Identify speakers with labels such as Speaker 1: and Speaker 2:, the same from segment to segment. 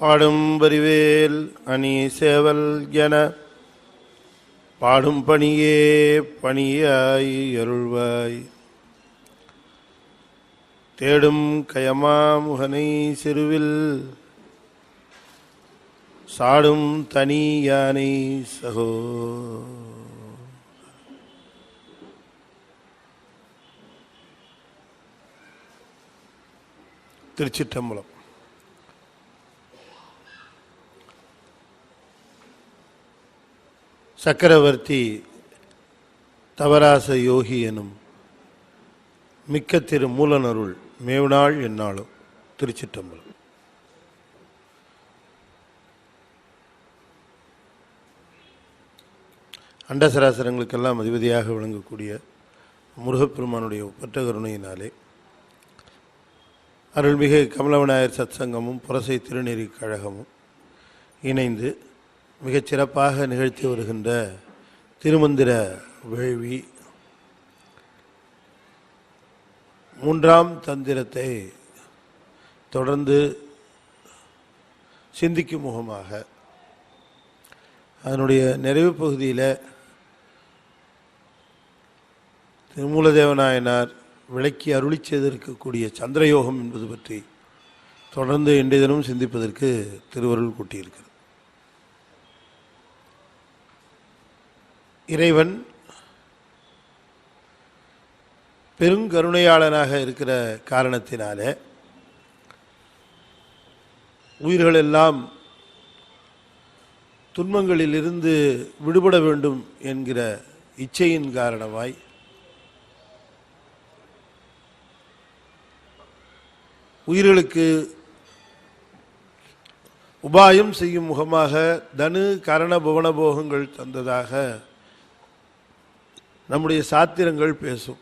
Speaker 1: பாடும் வரிவேல் அணி சேவல் என பாடும் பணியே பணியாய் அருள்வாய். தேடும் கயமா முகனை சிறுவில் சாடும் தனி யானை சகோ. திருச்சிற்றம்பலம். சக்கரவர்த்தி தவராச யோகி எனும் மிக்க திரு மூலனருள் மேவுநாள் எந்நாளும். திருச்சிற்றம்பலம். அண்டசராசரங்களுக்கெல்லாம் அதிபதியாக விளங்கக்கூடிய முருகப்பெருமானுடைய ஒப்பற்ற கருணையினாலே அருள்மிகு கமலவிநாயகர் சத்சங்கமும் புரசை திருநெறி கழகமும் இணைந்து மிகச் சிறப்பாக நிகழ்த்தி வருகின்ற திருமந்திர வேள்வி மூன்றாம் தந்திரத்தை தொடர்ந்து சிந்திக்கும் முகமாக அதனுடைய நிறைவு பகுதியில் திருமூலதேவநாயனார் விளக்கி அருளி செய்திருக்கக்கூடிய சந்திரயோகம் என்பது பற்றி தொடர்ந்து இன்றைய தினமும் சிந்திப்பதற்கு திருவருள் கூட்டியிருக்கிறது. இறைவன் பெருங்கருணையாளனாக இருக்கிற காரணத்தினாலே உயிர்கள் எல்லாம் துன்பங்களிலிருந்து விடுபட வேண்டும் என்கிற இச்சையின் காரணமாய் உயிர்களுக்கு உபாயம் செய்யும் முகமாக தனு கரண புவன போகங்கள் தந்ததாக நம்முடைய சாத்திரங்கள் பேசும்.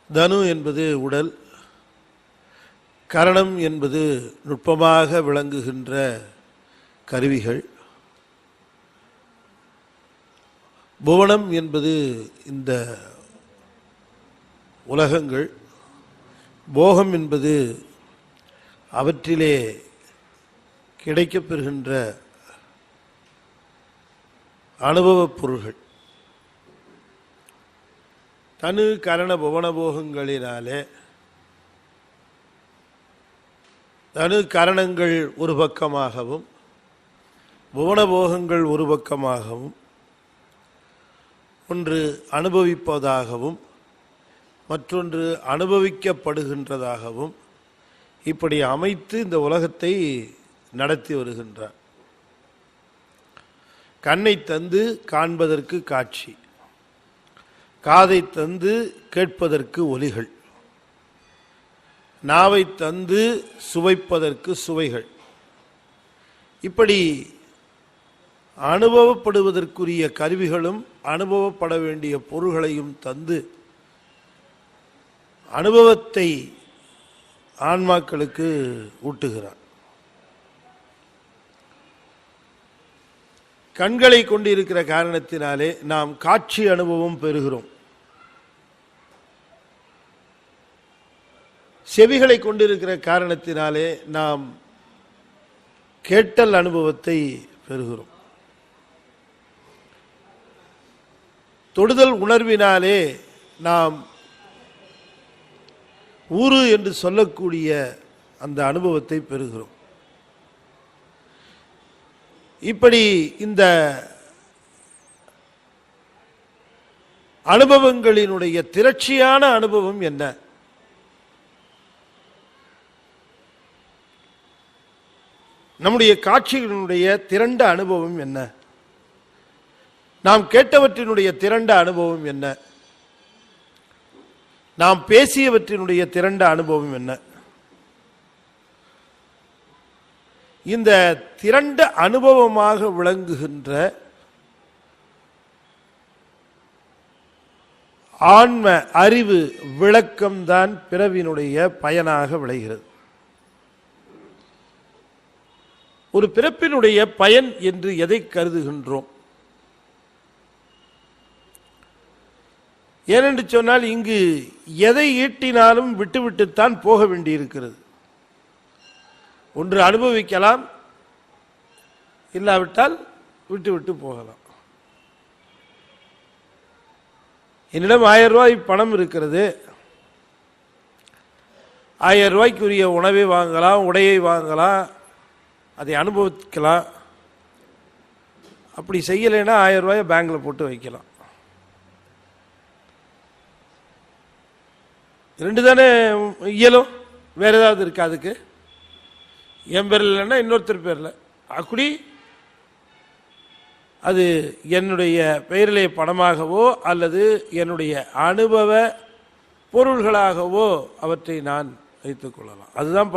Speaker 1: தனு என்பது உடல், கரணம் என்பது நுட்பமாக விளங்குகின்ற கருவிகள், புவனம் என்பது இந்த உலகங்கள், போகம் என்பது அவற்றிலே கிடைக்கப்பெறுகின்ற அனுபவப் பொருள்கள். தனு கரண புவன போகங்களினாலே தனு கரணங்கள் ஒரு பக்கமாகவும் புவன போகங்கள் ஒரு பக்கமாகவும் ஒன்று அனுபவிப்பதாகவும் மற்றொன்று அனுபவிக்கப்படுகின்றதாகவும் இப்படி அமைத்து இந்த உலகத்தை நடத்தி வருகின்றார். கண்ணை தந்து காண்பதற்கு காட்சி, காதை தந்து கேட்பதற்கு ஒலிகள், நாவை தந்து சுவைப்பதற்கு சுவைகள், இப்படி அனுபவப்படுவதற்குரிய கருவிகளும் அனுபவப்பட வேண்டிய பொருள்களையும் தந்து அனுபவத்தை ஆன்மாக்களுக்கு ஊட்டுகிறார். கண்களை கொண்டிருக்கிற காரணத்தினாலே நாம் காட்சி அனுபவம் பெறுகிறோம். செவிகளை கொண்டிருக்கிற காரணத்தினாலே நாம் கேட்டல் அனுபவத்தை பெறுகிறோம். தொடுதல் உணர்வினாலே நாம் ஊரு என்று சொல்லக்கூடிய அந்த அனுபவத்தை பெறுகிறோம். இப்படி இந்த அனுபவங்களினுடைய திரட்சியான அனுபவம் என்ன? நம்முடைய காட்சிகளினுடைய திரண்ட அனுபவம் என்ன? நாம் கேட்டவற்றினுடைய திரண்ட அனுபவம் என்ன? நாம் பேசியவற்றினுடைய திரண்ட அனுபவம் என்ன? இந்த திரண்ட அனுபவமாக விளங்குகின்ற ஆன்ம அறிவு விளக்கம்தான் பிறவினுடைய பயனாக விளைகிறது. ஒரு பிறப்பினுடைய பயன் என்று எதை கருதுகின்றோம்? ஏனென்று சொன்னால் இங்கு எதை ஈட்டினாலும் விட்டுவிட்டுத்தான் போக வேண்டியிருக்கிறது. ஒன்று அனுபவிக்கலாம், இல்லாவிட்டால் விட்டு விட்டு போகலாம். என்னிடம் 1000 ரூபாய் பணம் இருக்கிறது, 1000 ரூபாய்க்குரிய உணவை வாங்கலாம், உடையை வாங்கலாம், அதை அனுபவிக்கலாம். அப்படி செய்யலைன்னா 1000 ரூபாயை பேங்க்ல போட்டு வைக்கலாம். 2 தானே இயலும், வேற ஏதாவது இருக்கா? அதுக்கு என் பேர்ல இல்லைன்னா இன்னொருத்தர் பேர்ல, அப்படி அது என்னுடைய பெயரிலே பணமாகவோ அல்லது என்னுடைய அனுபவ பொருள்களாகவோ அவற்றை நான் வைத்துக் கொள்ளலாம். அதுதான்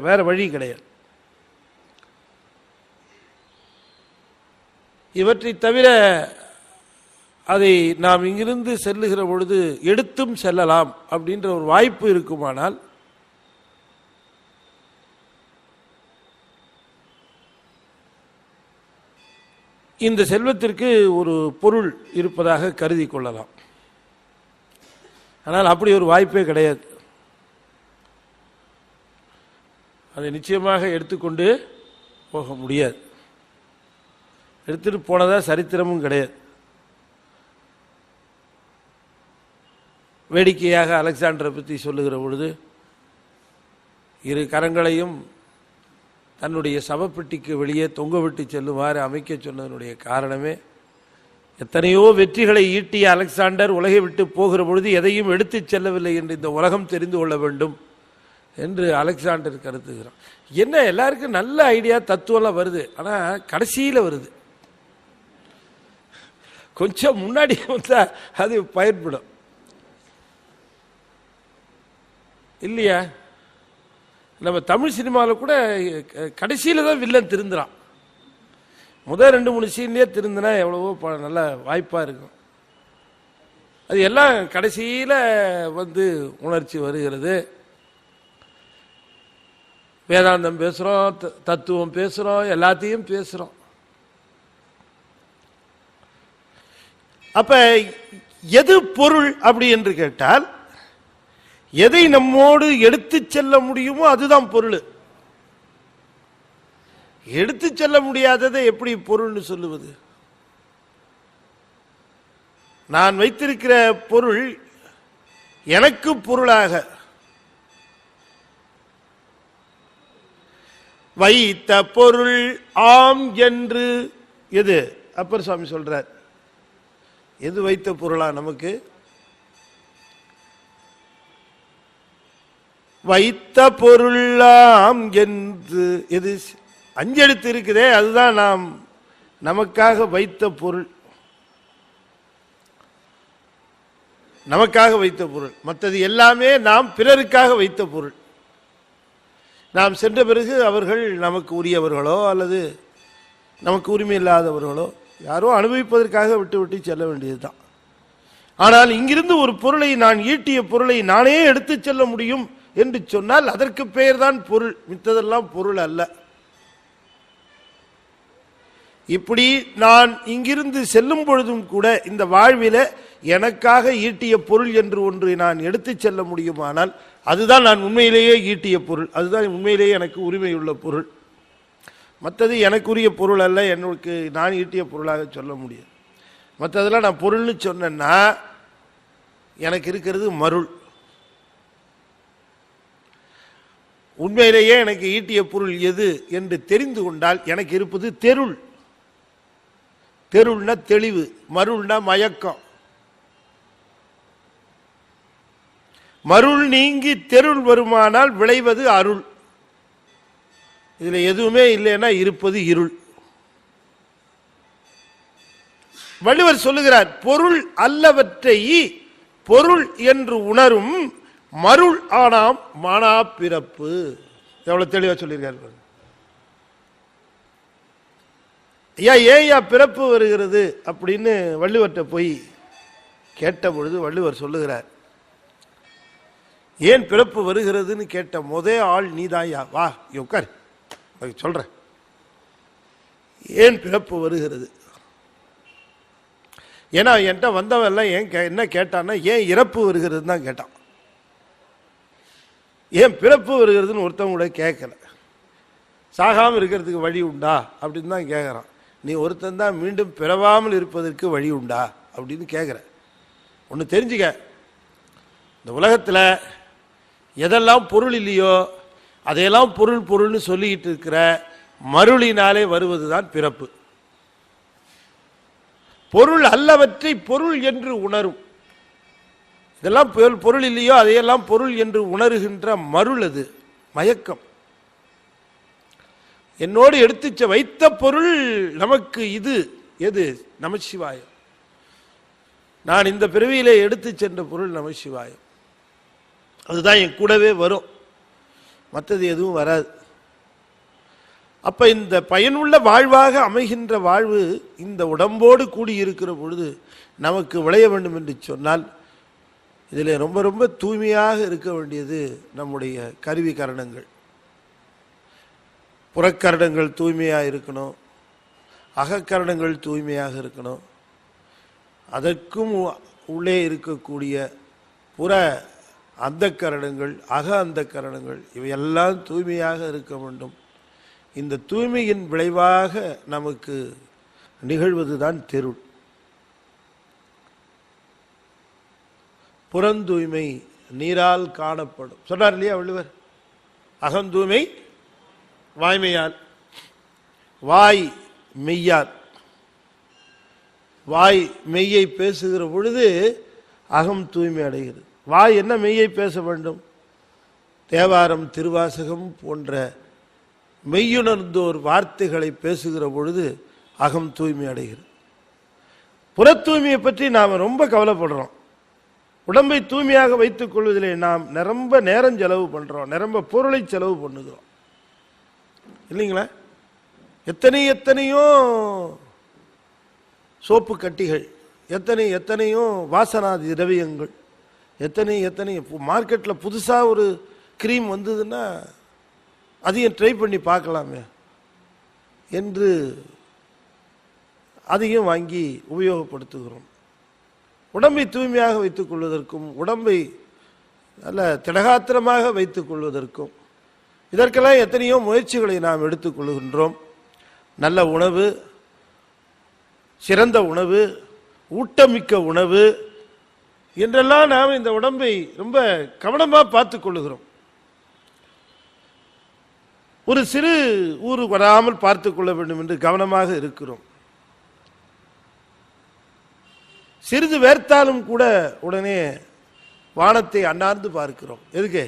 Speaker 1: வேற வழி கிடையாது. இவற்றை தவிர அதை நாம் இங்கிருந்து செல்லுகிற பொழுது எடுத்தும் செல்லலாம் அப்படின்ற ஒரு வாய்ப்பு இருக்குமானால் இந்த செல்வத்திற்கு ஒரு பொருள் இருப்பதாக கருதி கொள்ளலாம். ஆனால் அப்படி ஒரு வாய்ப்பே கிடையாது. அதை நிச்சயமாக எடுத்துக்கொண்டு போக முடியாது. எடுத்துட்டு போனதா சரித்திரமும் கிடையாது. வேடிக்கையாக அலெக்சாண்டரை பற்றி சொல்லுகிற பொழுது 2 கரங்களையும் தன்னுடைய சவப்பெட்டிக்கு வெளியே தொங்க விட்டு செல்லுமாறு அமைக்க சொன்னதனுடைய காரணமே, எத்தனையோ வெற்றிகளை ஈட்டிய அலெக்சாண்டர் உலகை விட்டு போகிற பொழுது எதையும் எடுத்து செல்லவில்லை என்று இந்த உலகம் தெரிந்து கொள்ள வேண்டும் என்று அலெக்சாண்டர் கருத்துகிறான். என்ன எல்லாருக்கும் நல்ல ஐடியா தத்துவம்லாம் வருது, ஆனால் கடைசியில் வருது. கொஞ்சம் முன்னாடி வந்தா அது பயன்படும் இல்லையா? நம்ம தமிழ் சினிமாவில் கூட கடைசியில் தான் வில்லன் திருந்துறான். முதல் 2-3 சீன்லேயே திருந்தினா எவ்வளவோ நல்ல வாய்ப்பாக இருக்கும். அது எல்லாம் கடைசியில் வந்து உணர்ச்சி வருகிறது. வேதாந்தம் பேசுகிறோம், தத்துவம் பேசுகிறோம், எல்லாத்தையும் பேசுகிறோம். அப்ப எது பொருள் அப்படி என்று கேட்டால், எதை நம்மோடு எடுத்து செல்ல முடியுமோ அதுதான் பொருள். எடுத்து செல்ல முடியாததை எப்படி பொருள்னு சொல்லுவது? நான் வைத்திருக்கிற பொருள் எனக்கு பொருளாக வைத்த பொருள் ஆம் என்று எது அப்பர் சுவாமி சொல்றார். எது வைத்த பொருளா நமக்கு? வைத்த பொருளாம் என்று எது 5 எழுத்து இருக்குதே, அதுதான் நாம் நமக்காக வைத்த பொருள். நமக்காக வைத்த பொருள். மற்றது எல்லாமே நாம் பிறருக்காக வைத்த பொருள். நாம் சென்ற பிறகு அவர்கள் நமக்கு உரியவர்களோ அல்லது நமக்கு உரிமை இல்லாதவர்களோ யாரோ அனுபவிப்பதற்காக விட்டு விட்டு செல்ல வேண்டியதுதான். ஆனால் இங்கிருந்து ஒரு பொருளை, நான் ஈட்டிய பொருளை நானே எடுத்து செல்ல முடியும் என்று சொன்னால் அதற்கு பெயர் தான் பொருள், மித்ததெல்லாம் பொருள் அல்ல. இப்படி நான் இங்கிருந்து செல்லும் பொழுதும் கூட இந்த வாழ்வில எனக்காக ஈட்டிய பொருள் என்று ஒன்று நான் எடுத்து செல்ல முடியுமானால் அதுதான் நான் உண்மையிலேயே ஈட்டிய பொருள், அதுதான் உண்மையிலேயே எனக்கு உரிமையுள்ள பொருள். மற்றது எனக்குரிய பொருள் அல்ல, எனக்கு நான் ஈட்டிய பொருளாக சொல்ல முடியாது. மற்றதெல்லாம் நான் பொருள்னு சொன்னேன்னா எனக்கு இருக்கிறது மருள். உண்மையிலேயே எனக்கு ஈட்டிய பொருள் எது என்று தெரிந்து கொண்டால் எனக்கு இருப்பது தெருள். தெருள்னா தெளிவு, மருள்னா மயக்கம். மருள் நீங்கி தெருள் வருமானால் விளைவது அருள். இதுல எதுவுமே இல்லைன்னா இருப்பது இருள். வள்ளுவர் சொல்லுகிறார், பொருள் அல்லவற்றை பொருள் என்று உணரும் மருள் ஆனாம் மானா பிறப்பு. எவ்வளவு தெளிவா சொல்லியிருக்காரு. ஐயா ஏயா பிறப்பு வருகிறது அப்படின்னு வள்ளுவர்கிட்ட போய் கேட்ட பொழுது வள்ளுவர் சொல்லுகிறார், ஏன் பிறப்பு வருகிறதுன்னு கேட்ட முதல் ஆள் நீதாயா, வா உட்கார் சொல்ற. ஏன் பிறப்பு வருகிறது? ஏன்னா என்கிட்ட வந்தவன் எல்லாம் ஏன் என்ன கேட்டான்னா ஏன் இறப்பு வருகிறதுன்னு தான் கேட்டான். ஏன் பிறப்பு வருகிறதுன்னு ஒருத்தவங்க கூட கேட்கல. சாகாமல் இருக்கிறதுக்கு வழி உண்டா அப்படின்னு தான் கேட்குறான். நீ ஒருத்தன் தான் மீண்டும் பிறவாமல் இருப்பதற்கு வழி உண்டா அப்படின்னு கேட்குற. ஒன்று தெரிஞ்சுக்க, இந்த உலகத்தில் எதெல்லாம் பொருள் இல்லையோ அதையெல்லாம் பொருள் பொருள்னு சொல்லிக்கிட்டு இருக்கிற மருளினாலே வருவது தான் பிறப்பு. பொருள் அல்லவற்றை பொருள் என்று உணரும். இதெல்லாம் பொருள் இல்லையோ அதையெல்லாம் பொருள் என்று உணர்கின்ற மருள், அது மயக்கம். என்னோடு எடுத்து வைத்த பொருள் நமக்கு இது எது? நமசிவாயம். நான் இந்த பிறவியிலே எடுத்து சென்ற பொருள் நமசிவாயம். அதுதான் என் கூடவே வரும், மற்றது எதுவும் வராது. அப்ப இந்த பயனுள்ள வாழ்வாக அமைகின்ற வாழ்வு இந்த உடம்போடு கூடி இருக்கிற பொழுது நமக்கு விளைய வேண்டும் என்று சொன்னால் இதில் ரொம்ப ரொம்ப தூய்மையாக இருக்க வேண்டியது நம்முடைய கருவி கரணங்கள். புறக்கரணங்கள் தூய்மையாக இருக்கணும், அகக்கரணங்கள் தூய்மையாக இருக்கணும். அதற்கும் உள்ளே இருக்கக்கூடிய புற அந்த கரணங்கள், அக அந்த கரணங்கள், இவையெல்லாம் தூய்மையாக இருக்க வேண்டும். இந்த தூய்மையின் விளைவாக நமக்கு நிகழ்வதுதான் தெருள். புறந்தூய்மை நீரால் காணப்படும் சொன்னார் இல்லையா வள்ளுவர்? அகந்தூய்மை வாய்மையால், வாய் மெய்யால். வாய் மெய்யை பேசுகிற பொழுது அகம் தூய்மை அடைகிறது. வாய் என்ன மெய்யை பேச வேண்டும்? தேவாரம், திருவாசகம் போன்ற மெய்யுணர்ந்தோர் வார்த்தைகளை பேசுகிற பொழுது அகம் தூய்மை அடைகிறது. புற தூய்மையை பற்றி நாம் ரொம்ப கவலைப்படுறோம். உடம்பை தூய்மையாக வைத்துக் கொள்வதிலே நாம் நிரம்ப நேரம் செலவு பண்ணுறோம், நிரம்ப பொருளை செலவு பண்ணுகிறோம் இல்லைங்களா? எத்தனையோ சோப்பு கட்டிகள், எத்தனையோ வாசனாதி திரவியங்கள், எத்தனை மார்க்கெட்டில் புதுசாக ஒரு க்ரீம் வந்ததுன்னா அதையும் ட்ரை பண்ணி பார்க்கலாமே என்று அதையும் வாங்கி உபயோகப்படுத்துகிறோம். உடம்பை தூய்மையாக வைத்துக் கொள்வதற்கும் உடம்பை நல்ல திடகாத்திரமாக வைத்துக் கொள்வதற்கும் இதற்கெல்லாம் எத்தனையோ முயற்சிகளை நாம் எடுத்துக்கொள்கின்றோம். நல்ல உணவு, சிறந்த உணவு, ஊட்டமிக்க உணவு என்றெல்லாம் நாம் இந்த உடம்பை ரொம்ப கவனமாக பார்த்து கொள்ளுகிறோம். ஒரு சிறு ஊறு வராமல் பார்த்து கொள்ள வேண்டும் என்று கவனமாக இருக்கிறோம். சிறிது வேர்த்தாலும் கூட உடனே வானத்தை அண்ணாந்து பார்க்கிறோம். எதுக்கு?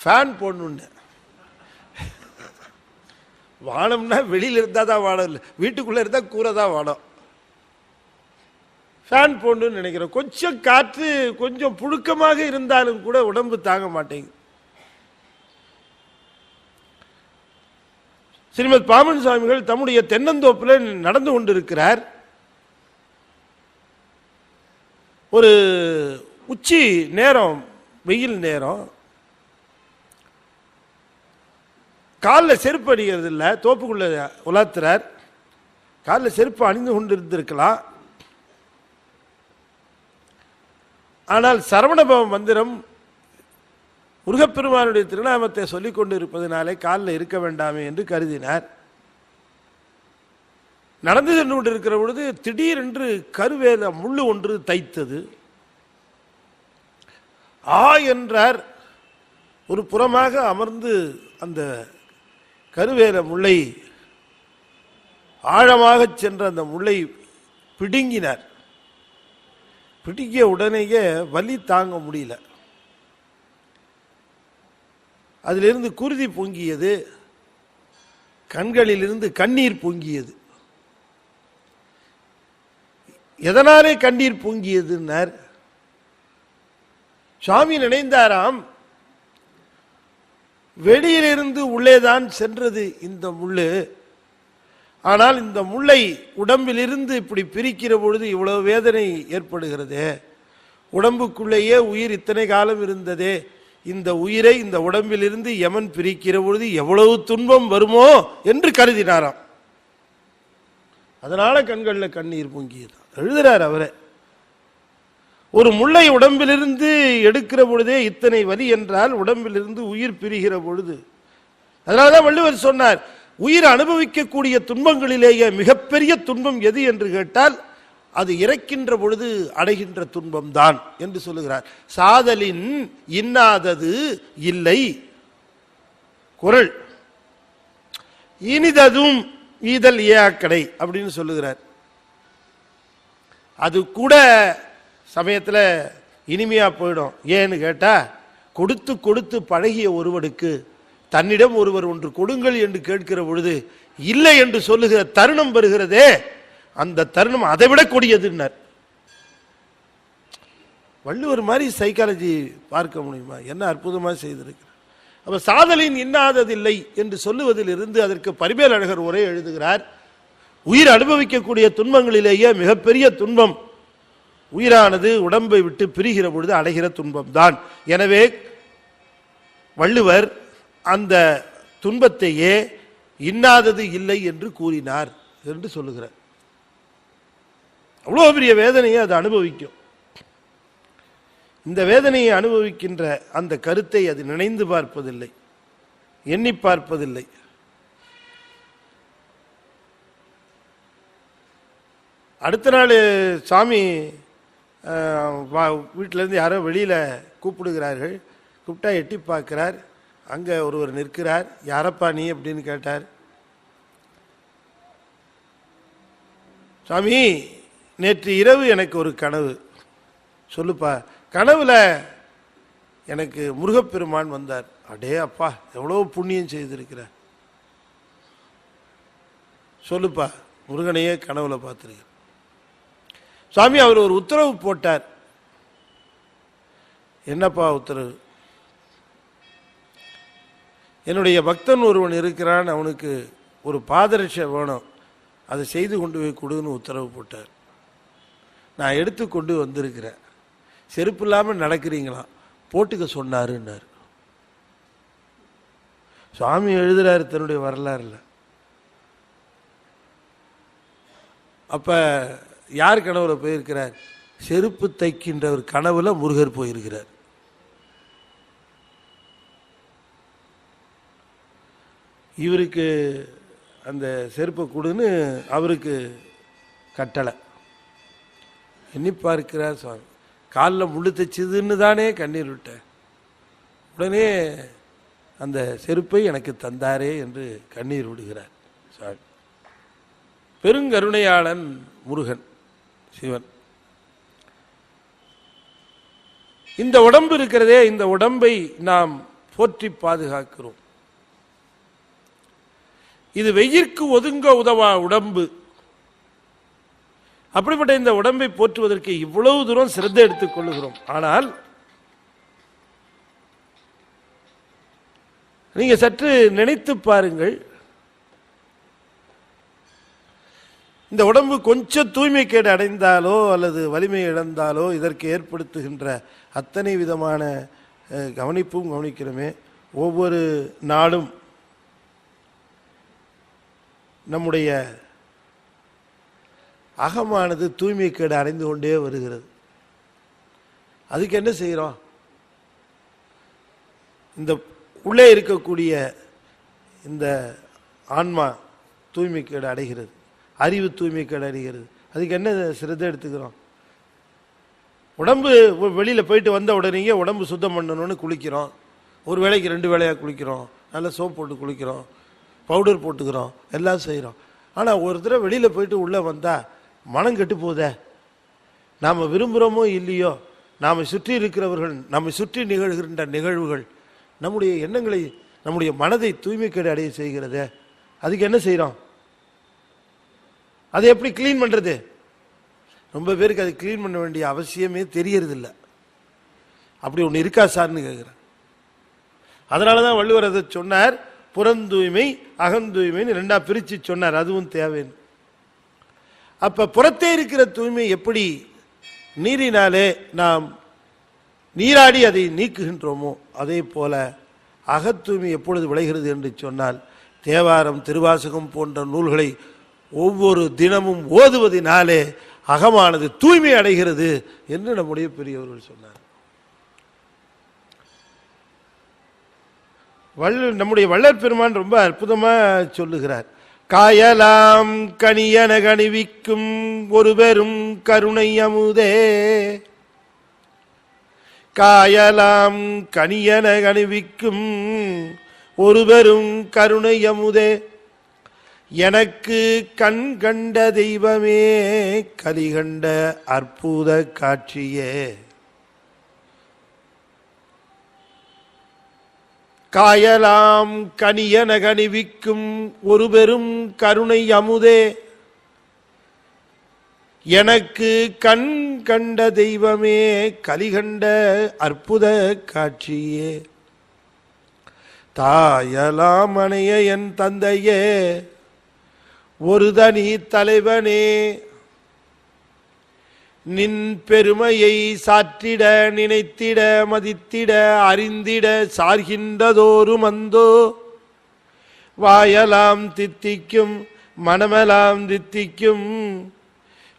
Speaker 1: ஃபேன் போடணுன்னு. வானம்னா வெளியில் இருந்தால் தான் வானம், இல்லை வீட்டுக்குள்ளே இருந்தால் கூரை தான் வானம். ஃபேன் போடணும்னு நினைக்கிறோம். கொஞ்சம் காற்று கொஞ்சம் புழுக்கமாக இருந்தாலும் கூட உடம்பு தாங்க மாட்டேங்குது. ஸ்ரீமத் பாமன் சுவாமிகள் தம்முடைய தென்னந்தோப்பில் நடந்து கொண்டிருக்கிறார். ஒரு உச்சி நேரம், வெயில் நேரம், காலில் செருப்பு அணிகிறது இல்லை, தோப்புக்குள்ள உலாத்துறார். காலில் செருப்பு அணிந்து கொண்டிருந்திருக்கலாம். ஆனால் சரவணபவ மந்திரம் முருகப்பெருமானுடைய திருநாமத்தை சொல்லிக் கொண்டு இருப்பதனாலே காலில் இருக்க வேண்டாமே என்று கருதினார். நடந்து சென்று கொண்டிருக்கிற பொழுது திடீரென்று கருவேல முள்ளு ஒன்று தைத்தது. என்றார். ஒரு புறமாக அமர்ந்து அந்த கருவேல முள்ளை, ஆழமாக சென்ற அந்த முள்ளை பிடுங்கினார். பிடிக்க உடனேயே வலி தாங்க முடியல. அதிலிருந்து குருதி பொங்கியது, கண்களிலிருந்து கண்ணீர் பொங்கியது. எதனாலே கண்ணீர் பொங்கியதுன்னார். சுவாமி நினைந்தாராம், வெளியிலிருந்து உள்ளேதான் சென்றது இந்த முள்ளு. ஆனால் இந்த முள்ளை உடம்பிலிருந்து இப்படி பிரிக்கிற பொழுது இவ்வளவு வேதனை ஏற்படுகிறதே. உடம்புக்குள்ளேயே உயிர் இத்தனை காலம் இருந்ததே, இந்த உயிரை இந்த உடம்பிலிருந்து யமன் பிரிக்கிற பொழுது எவ்வளவு துன்பம் வருமோ என்று கருதினாராம். அதனால கண்களில் கண்ணீர் பொங்கியது. எழுதுறார் அவரே. ஒரு முள்ளை உடம்பிலிருந்து எடுக்கிற பொழுதே இத்தனை வலி என்றால் உடம்பிலிருந்து உயிர் பிரிகிற பொழுது. அதனாலதான் வள்ளுவர் சொன்னார், உயிர் அனுபவிக்கக்கூடிய துன்பங்களிலேயே மிகப்பெரிய துன்பம் எது என்று கேட்டால் அது இறக்கின்ற பொழுது அடைகின்ற துன்பம் தான் என்று சொல்லுகிறார். சாதலின் இன்னாதது இல்லை குறள், இனிததும் ஈதல் ஏக்கடை அப்படின்னு சொல்லுகிறார். அது கூட சமயத்தில் இனிமையா போயிடும். ஏன்னு கேட்டா, கொடுத்து கொடுத்து பழகிய ஒருவனுக்கு தன்னிடம் ஒருவர் ஒன்று கொடுங்கள் என்று கேட்கிற பொழுது இல்லை என்று சொல்லுகிற தருணம் வருகிறதே, அந்த தருணம் அதை விட கொடியதுன்னார். வள்ளுவர் மாதிரி சைக்காலஜி பார்க்க முடியுமா? என்ன அற்புதமாக செய்திருக்கிறார். அப்ப சாதலின் இன்னாததில்லை என்று சொல்லுவதில் இருந்து அதற்கு பரிமேல் அழகர் உரை எழுதுகிறார். உயிர் அனுபவிக்கக்கூடிய துன்பங்களிலேயே மிகப்பெரிய துன்பம் உயிரானது உடம்பை விட்டு பிரிகிற பொழுது அடைகிற துன்பம் தான். எனவே வள்ளுவர் அந்த துன்பத்தையே இன்னாதது இல்லை என்று கூறினார் என்று சொல்லுகிறார். அவ்வளோ பெரிய வேதனையை அது அனுபவிக்கும். இந்த வேதனையை அனுபவிக்கின்ற அந்த கருத்தை அது நினைந்து பார்ப்பதில்லை, எண்ணி பார்ப்பதில்லை. அடுத்த நாள் சாமி வீட்டிலேருந்து யாரோ வெளியில் கூப்பிடுகிறார்கள். கூப்பிட்டா எட்டி பார்க்கிறார். அங்கே ஒருவர் நிற்கிறார். யாரப்பா நீ அப்படின்னு கேட்டார். சாமி, நேற்று இரவு எனக்கு ஒரு கனவு. சொல்லுப்பா. கனவுல எனக்கு முருகப்பெருமான் வந்தார். அடே அப்பா, எவ்வளோ புண்ணியம் செய்திருக்கிறார். சொல்லுப்பா, முருகனையே கனவுல பார்த்துருக்க. சுவாமி, அவர் ஒரு உத்தரவு போட்டார். என்னப்பா உத்தரவு? என்னுடைய பக்தன் ஒருவன் இருக்கிறான், அவனுக்கு ஒரு பாதரட்சை வேணும், அதை செய்து கொண்டு போய் கொடுன்னு உத்தரவு போட்டார். நான் எடுத்து கொண்டு வந்திருக்கிறேன். செருப்பு இல்லாமல் நடக்கிறீங்களா? போட்டுக்க சொன்னாருன்னார். சுவாமி எழுதுறாரு தன்னுடைய வரலாறுல. அப்ப யார் கனவுல போயிருக்கிறார்? செருப்பு தைக்கின்ற ஒரு கனவுல முருகர் போயிருக்கிறார். இவருக்கு அந்த செருப்பை கொடுன்னு அவருக்கு கட்டளை. எண்ணி பார்க்கிறார் சுவாமி. காலில் முள்ளு தைச்சதுன்னு தானே கண்ணீர் விட்ட, உடனே அந்த செருப்பை எனக்கு தந்தாரே என்று கண்ணீர் விடுகிறார் சுவாமி. பெருங்கருணையாளன் முருகன், சிவன். இந்த உடம்பு இருக்கிறதே, இந்த உடம்பை நாம் போற்றி பாதுகாக்கிறோம். இது வெயிற்கு ஒதுங்க உதவா உடம்பு. அப்படிப்பட்ட இந்த உடம்பை போற்றுவதற்கு இவ்வளவு தூரம் சிரத்தை எடுத்துக் கொள்ளுகிறோம். ஆனால் நீங்க சற்று நினைத்து பாருங்கள், இந்த உடம்பு கொஞ்சம் தூய்மைக்கேடு அடைந்தாலோ அல்லது வலிமை இழந்தாலோ இதற்கு ஏற்படுத்துகின்ற அத்தனை விதமான கவனிப்பும் கவனிக்கிறோமே. ஒவ்வொரு நாளும் நம்முடைய அகமானது தூய்மைக்கேடு அடைந்து கொண்டே வருகிறது. அதுக்கு என்ன செய்கிறோம்? இந்த உள்ளே இருக்கக்கூடிய இந்த ஆன்மா தூய்மைக்கேடு அடைகிறது, அறிவு தூய்மைக்கேடு அடைகிறது. அதுக்கு என்ன சிரத்தை எடுத்துக்கிறோம்? உடம்பு வெளியில் போயிட்டு வந்த உடனேயே உடம்பு சுத்தம் பண்ணணும்னு குளிக்கிறோம். ஒரு வேளைக்கு 2 வேளையாக குளிக்கிறோம். நல்லா சோப் போட்டு குளிக்கிறோம், பவுடர் போட்டுக்கிறோம், எல்லாம் செய்கிறோம். ஆனால் ஒரு தடவை வெளியில் போயிட்டு உள்ளே வந்தால் மனம் கெட்டு போதே. நாம் விரும்புகிறோமோ இல்லையோ, நாம் சுற்றி இருக்கிறவர்கள், நம்மை சுற்றி நிகழ்கின்ற நிகழ்வுகள் நம்முடைய எண்ணங்களை, நம்முடைய மனதை தூய்மைக்கேடு அடைய செய்கிறதே. அதுக்கு என்ன செய்கிறோம்? அதை எப்படி கிளீன் பண்ணுறது? ரொம்ப பேருக்கு அதை கிளீன் பண்ண வேண்டிய அவசியமே தெரியறதில்லை. அப்படி ஒன்று இருக்கா சார்னு கேட்குறேன். அதனால தான் வள்ளுவர் அதை சொன்னார். புறந்தூய்மை அகந்தூய்மைன்னு 2ஆ பிரித்து சொன்னார். அதுவும் தேவைன்னு. அப்ப புறத்தே இருக்கிற தூய்மை எப்படி நீரினாலே நாம் நீராடி அதை நீக்குகின்றோமோ அதே போல அகத்தூய்மை எப்பொழுது விளைகிறது என்று சொன்னால், தேவாரம் திருவாசகம் போன்ற நூல்களை ஒவ்வொரு தினமும் ஓதுவதினாலே அகமானது தூய்மை அடைகிறது என்று நம்முடைய பெரியவர்கள் சொன்னார். நம்முடைய வள்ளற் பெருமான் ரொம்ப அற்புதமா சொல்லுகிறார். காயலாம் கனியன கணிவிக்கும் ஒரு பெரும் கருணை அமுதே, காயலாம் கனியன கணிவிக்கும் ஒரு பெரும் கருணை அமுதே, எனக்கு கண் கண்ட தெய்வமே கலிகண்ட அற்புத காட்சியே. காயலாம் கனியன கணிவிக்கும் ஒரு பெரும் கருணை அமுதே, எனக்கு கண் கண்ட தெய்வமே கலிகண்ட அற்புத காட்சியே. தாயலாம் அணைய என் தந்தையே ஒரு தனி தலைவனே, நின் பெருமையை சாற்றிட நினைத்திட மதித்திட அறிந்திட சார்கின்றதோரு மந்தோ, வாயலாம் தித்திக்கும் மனமெலாம் தித்திக்கும்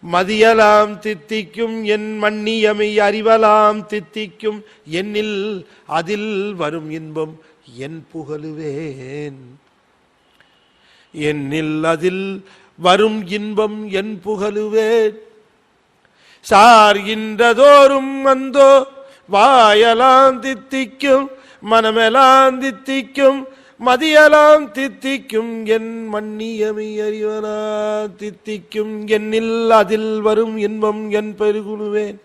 Speaker 1: மதியலாம் தித்திக்கும் என் மன்னியமை அறிவலாம் தித்திக்கும் என்னில் அதில் வரும் இன்பம் என் புகழுவேன், என்னில் அதில் வரும் இன்பம் என் புகழுவேன். சார்கின்றதோறும் வந்தோ வாயலாம் தித்திக்கும் மனமெலாம் தித்திக்கும் மதியலாம் தித்திக்கும் என் மன்னியமை அறிவனா தித்திக்கும் என்னில் அதில் வரும் இன்பம் என் பெருகுழுவேன்.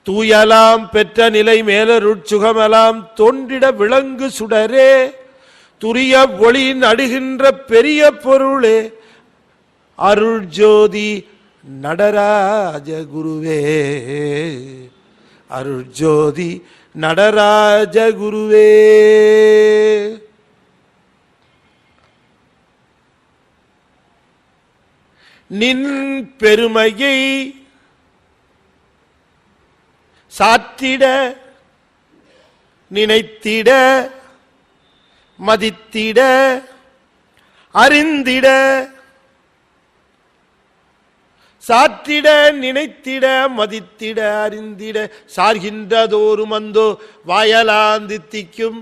Speaker 1: தூயலாம் பெற்ற நிலை மேலருட்சுகமெலாம் தோன்றிட விளங்கு சுடரே, துரிய ஒளி நடுகின்ற பெரிய பொருளே, அருள் ஜோதி நடராஜ குருவே, அருள் ஜோதி நடராஜ குருவே. நின் பெருமையை சாற்றிட நினைத்திட மதித்திட அறிந்திட, சாற்றிட நினைத்திட மதித்திட அறிந்திட சார்கின்றதோரு மந்தோ, வாயலாந்தித்திக்கும்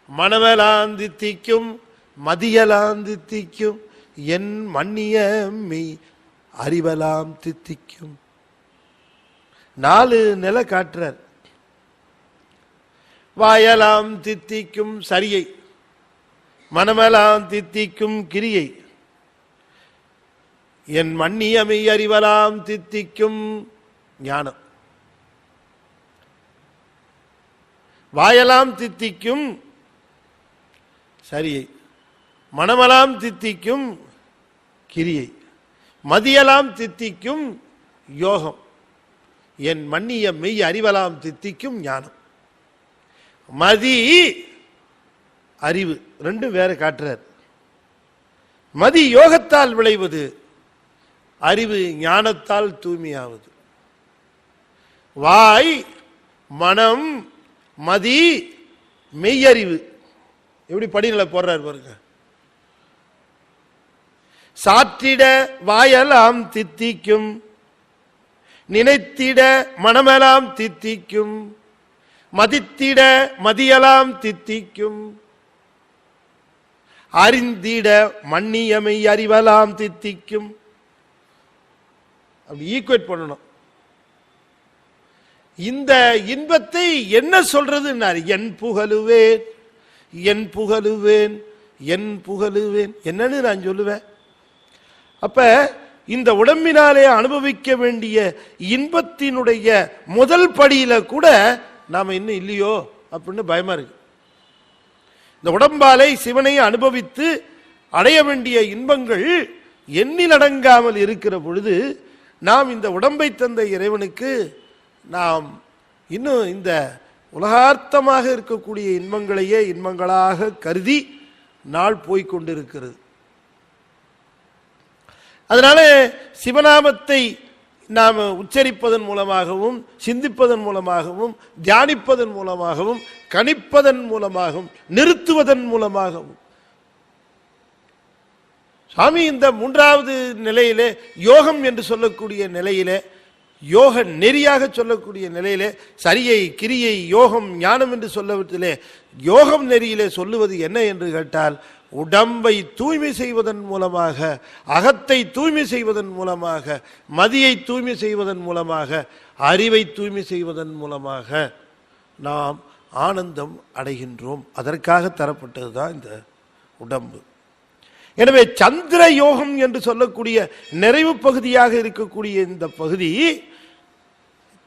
Speaker 1: மனவலாந்தித்திக்கும் மதியலாந்தித்திக்கும் என் மன்னிய மெய் அறிவலாம் தித்திக்கும். 4 நிலை காட்டுறார். வாயலாம் தித்திக்கும் சரியை, மனமெலாம் தித்திக்கும் கிரியை, என் மன்னியமை அறிவலாம் தித்திக்கும் ஞானம். வாயலாம் தித்திக்கும் சரியை, மனமெலாம் தித்திக்கும் கிரியை, மதியலாம் தித்திக்கும் யோகம், என் மன்னிய மெய் அறிவலாம் தித்திக்கும் ஞானம். மதி அறிவு ரெண்டும் வேற காட்டுறார். மதி யோகத்தால் விளைவது, அறிவு ஞானத்தால் தூய்மையாவது. வாய் மனம் மதி மெய்யறிவு எப்படி படிநிலை போடுறார் பாருங்க. சாற்றிட வாயலாம் தித்திக்கும், நினைத்திட மனமெலாம் தித்திக்கும், மதித்திட மதியலாம் தித்திக்கும், அறிந்திட மன்னியமை அறிவலாம் தித்திக்கும். அப்படி ஈக்குவேட் பண்ணணும். இந்த இன்பத்தை என்ன சொல்றது? என் புகழுவேன் என் புகழுவேன் என் புகழுவேன் என்னன்னு நான் சொல்லுவேன். அப்ப இந்த உடம்பினாலே அனுபவிக்க வேண்டிய இன்பத்தினுடைய முதல் படியில கூட நாம இன்னும் இல்லையோ அப்படின்னு பயமா இருக்கு. இந்த உடம்பாலை சிவனை அனுபவித்து அடைய வேண்டிய இன்பங்கள் எண்ணில் அடங்காமல் இருக்கிற பொழுது நாம் இந்த உடம்பை தந்த இறைவனுக்கு நாம் இன்னும் இந்த உலகார்த்தமாக இருக்கக்கூடிய இன்பங்களையே இன்பங்களாக கருதி நாள் போய்கொண்டிருக்கிறது. அதனால சிவநாமத்தை நாம் உச்சரிப்பதன் மூலமாகவும் சிந்திப்பதன் மூலமாகவும் தியானிப்பதன் மூலமாகவும் கணிப்பதன் மூலமாகவும் நிறுத்துவதன் மூலமாகவும் சுவாமி இந்த மூன்றாவது நிலையிலே யோகம் என்று சொல்லக்கூடிய நிலையிலே, யோக நெறியாக சொல்லக்கூடிய நிலையிலே, சரியை கிரியை யோகம் ஞானம் என்று சொல்லுவதிலே யோகம் நெறியிலே சொல்லுவது என்ன என்று கேட்டால், உடம்பை தூய்மை செய்வதன் மூலமாக, அகத்தை தூய்மை செய்வதன் மூலமாக, மதியை தூய்மை செய்வதன் மூலமாக, அறிவை தூய்மை செய்வதன் மூலமாக நாம் ஆனந்தம் அடைகின்றோம். அதற்காக தரப்பட்டது தான் இந்த உடம்பு. எனவே சந்திர யோகம் என்று சொல்லக்கூடிய நிறைவு பகுதியாக இருக்கக்கூடிய இந்த பகுதி,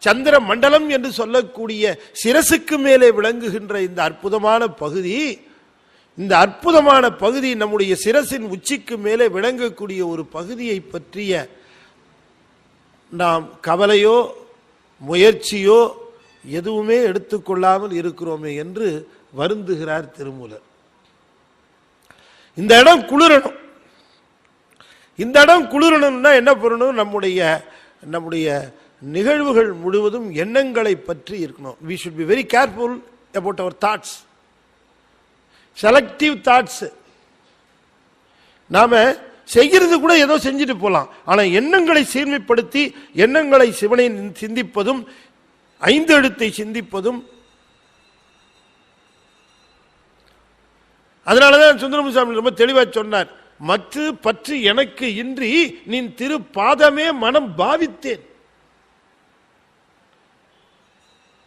Speaker 1: சந்திர மண்டலம் என்று சொல்லக்கூடிய சிரசுக்கு மேலே விளங்குகின்ற இந்த அற்புதமான பகுதி, இந்த அற்புதமான பகுதி நம்முடைய சிரசின் உச்சிக்கு மேலே விளங்கக்கூடிய ஒரு பகுதியை பற்றிய நாம் கவலையோ முயற்சியோ எதுவுமே எடுத்துக்கொள்ளாமல் இருக்கிறோமே என்று வருந்துகிறார் திருமூலர். இந்த இடம் குளிரணும். இந்த இடம் குளிரணும்னா என்ன பண்ணணும்? நம்முடைய நிகழ்வுகள் முழுவதும் எண்ணங்களை பற்றி இருக்கணும். we should be very careful about our thoughts, selective thoughts. நாம செய்கிறது கூட ஏதோ செஞ்சுட்டு போலாம், ஆனா எண்ணங்களை சீர்மைப்படுத்தி எண்ணங்களை சிவனை சிந்திப்பதும் ஐந்து எழுத்தை சிந்திப்பதும். அதனாலதான் சுந்தரமுசாமி ரொம்ப தெளிவா சொன்னார், மற்ற பற்று எனக்கு இன்றி நீ திரு பாதமே மனம் பாவித்தேன்.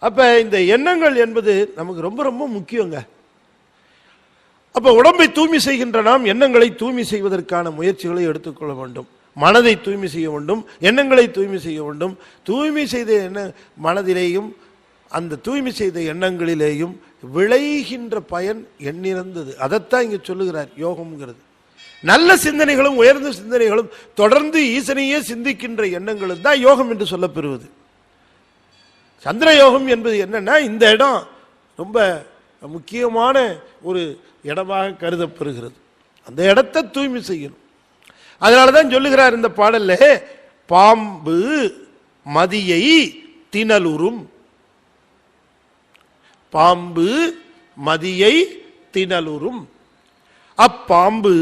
Speaker 1: அப்ப இந்த எண்ணங்கள் என்பது நமக்கு ரொம்ப ரொம்ப முக்கியங்க. அப்ப உடம்பை தூய்மை செய்கின்ற நாம் எண்ணங்களை தூய்மை செய்வதற்கான முயற்சிகளை எடுத்துக்கொள்ள வேண்டும். மனதை தூய்மை செய்ய வேண்டும், எண்ணங்களை தூய்மை செய்ய வேண்டும். தூய்மை செய்த மனதிலேயும் அந்த தூய்மை செய்த எண்ணங்களிலேயும் விளைகின்ற பயன் எண்ணிறந்தது. அதைத்தான் இங்க சொல்லுகிறார் யோகம்ங்கிறது. நல்ல சிந்தனைகளும் உயர்ந்த சிந்தனைகளும் தொடர்ந்து ஈசனையே சிந்திக்கின்ற எண்ணங்களும் தான் யோகம் என்று சொல்லப்பெறுவது. சந்திர யோகம் என்பது என்னன்னா, இந்த இடம் ரொம்ப முக்கியமான ஒரு இடமாக கருதப்பெறுகிறது. அந்த இடத்தை தூய்மை செய்யணும். அதனாலதான் சொல்லுகிறார் இந்த பாடல்ல, பாம்பு மதியை திணலுறும். பாம்பு மதியை திணலுறும். அப்பாம்பு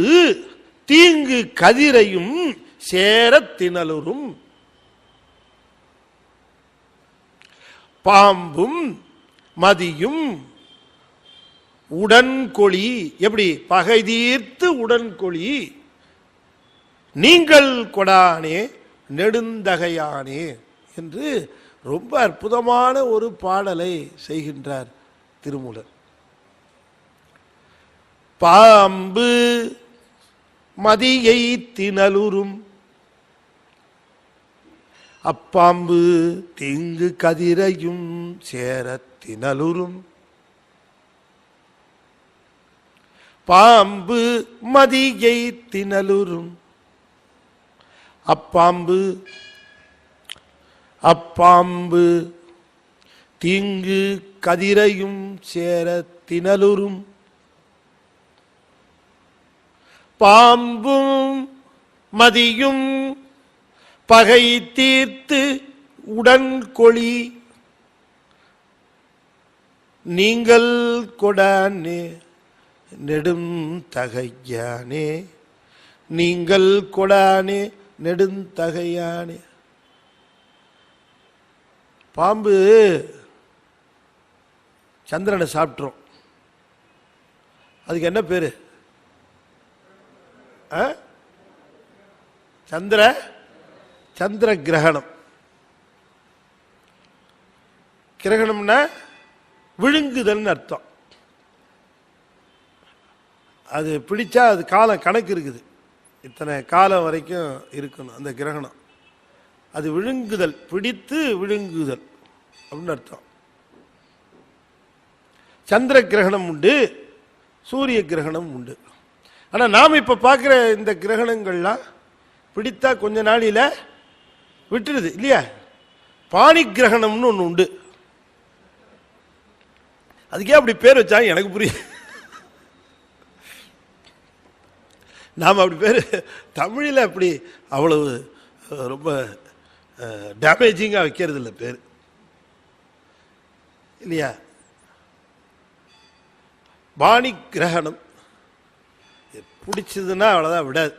Speaker 1: தீங்கு கதிரையும் சேர திணலுறும். பாம்பும் மதியும் உடன்கொளி. எப்படி? பகை தீர்த்து உடன்கொளி. நீங்கள் கொடானே நெடுந்தகையானே என்று ரொம்ப அற்புதமான ஒரு பாடலை செய்கின்றார் திருமூலர். பாம்பு மதியை திணலுறும். அப்பாம்பு தீங்கு கதிரையும் சேர திணலுறும். பாம்பு மதியை திணலுறும். அப்பாம்பு தீங்கு கதிரையும் சேர திணலுறும். பாம்பும் மதியும் பகை தீர்த்து உடன்கொளி. நீங்கள் கொடானே நெடும் தகையானே. நீங்கள் கொடானே நெடுந்தகையானே. பாம்பு சந்திரனை சாப்பிட்றோம், அதுக்கு என்ன பேரு? சந்திர கிரகணம். கிரகணம்னா விழுங்குதல் அர்த்தம். அது பிடிச்சா அது காலம் கணக்கு இருக்குது, இத்தனை காலம் வரைக்கும் இருக்கணும் அந்த கிரகணம். அது விழுங்குதல், பிடித்து விழுங்குதல் அப்படின்னு அர்த்தம். சந்திர கிரகணம் உண்டு, சூரிய கிரகணம் உண்டு. ஆனா நாம் இப்ப பார்க்கிற இந்த கிரகணங்கள்லாம் பிடித்தா கொஞ்ச நாளில விட்டுருது இல்லையா? பாணி கிரகணம்னு ஒண்ணு உண்டு. அதுக்கே அப்படி பேர் வச்சாங்க எனக்கு புரியுது. நாம் அப்படி பேர் தமிழில் அப்படி அவ்வளவு ரொம்ப டேமேஜிங்காக வைக்கிறது இல்லை பேர் இல்லையா? பாணி கிரகணம் பிடிச்சதுன்னா அவ்வளோதான், விடாது.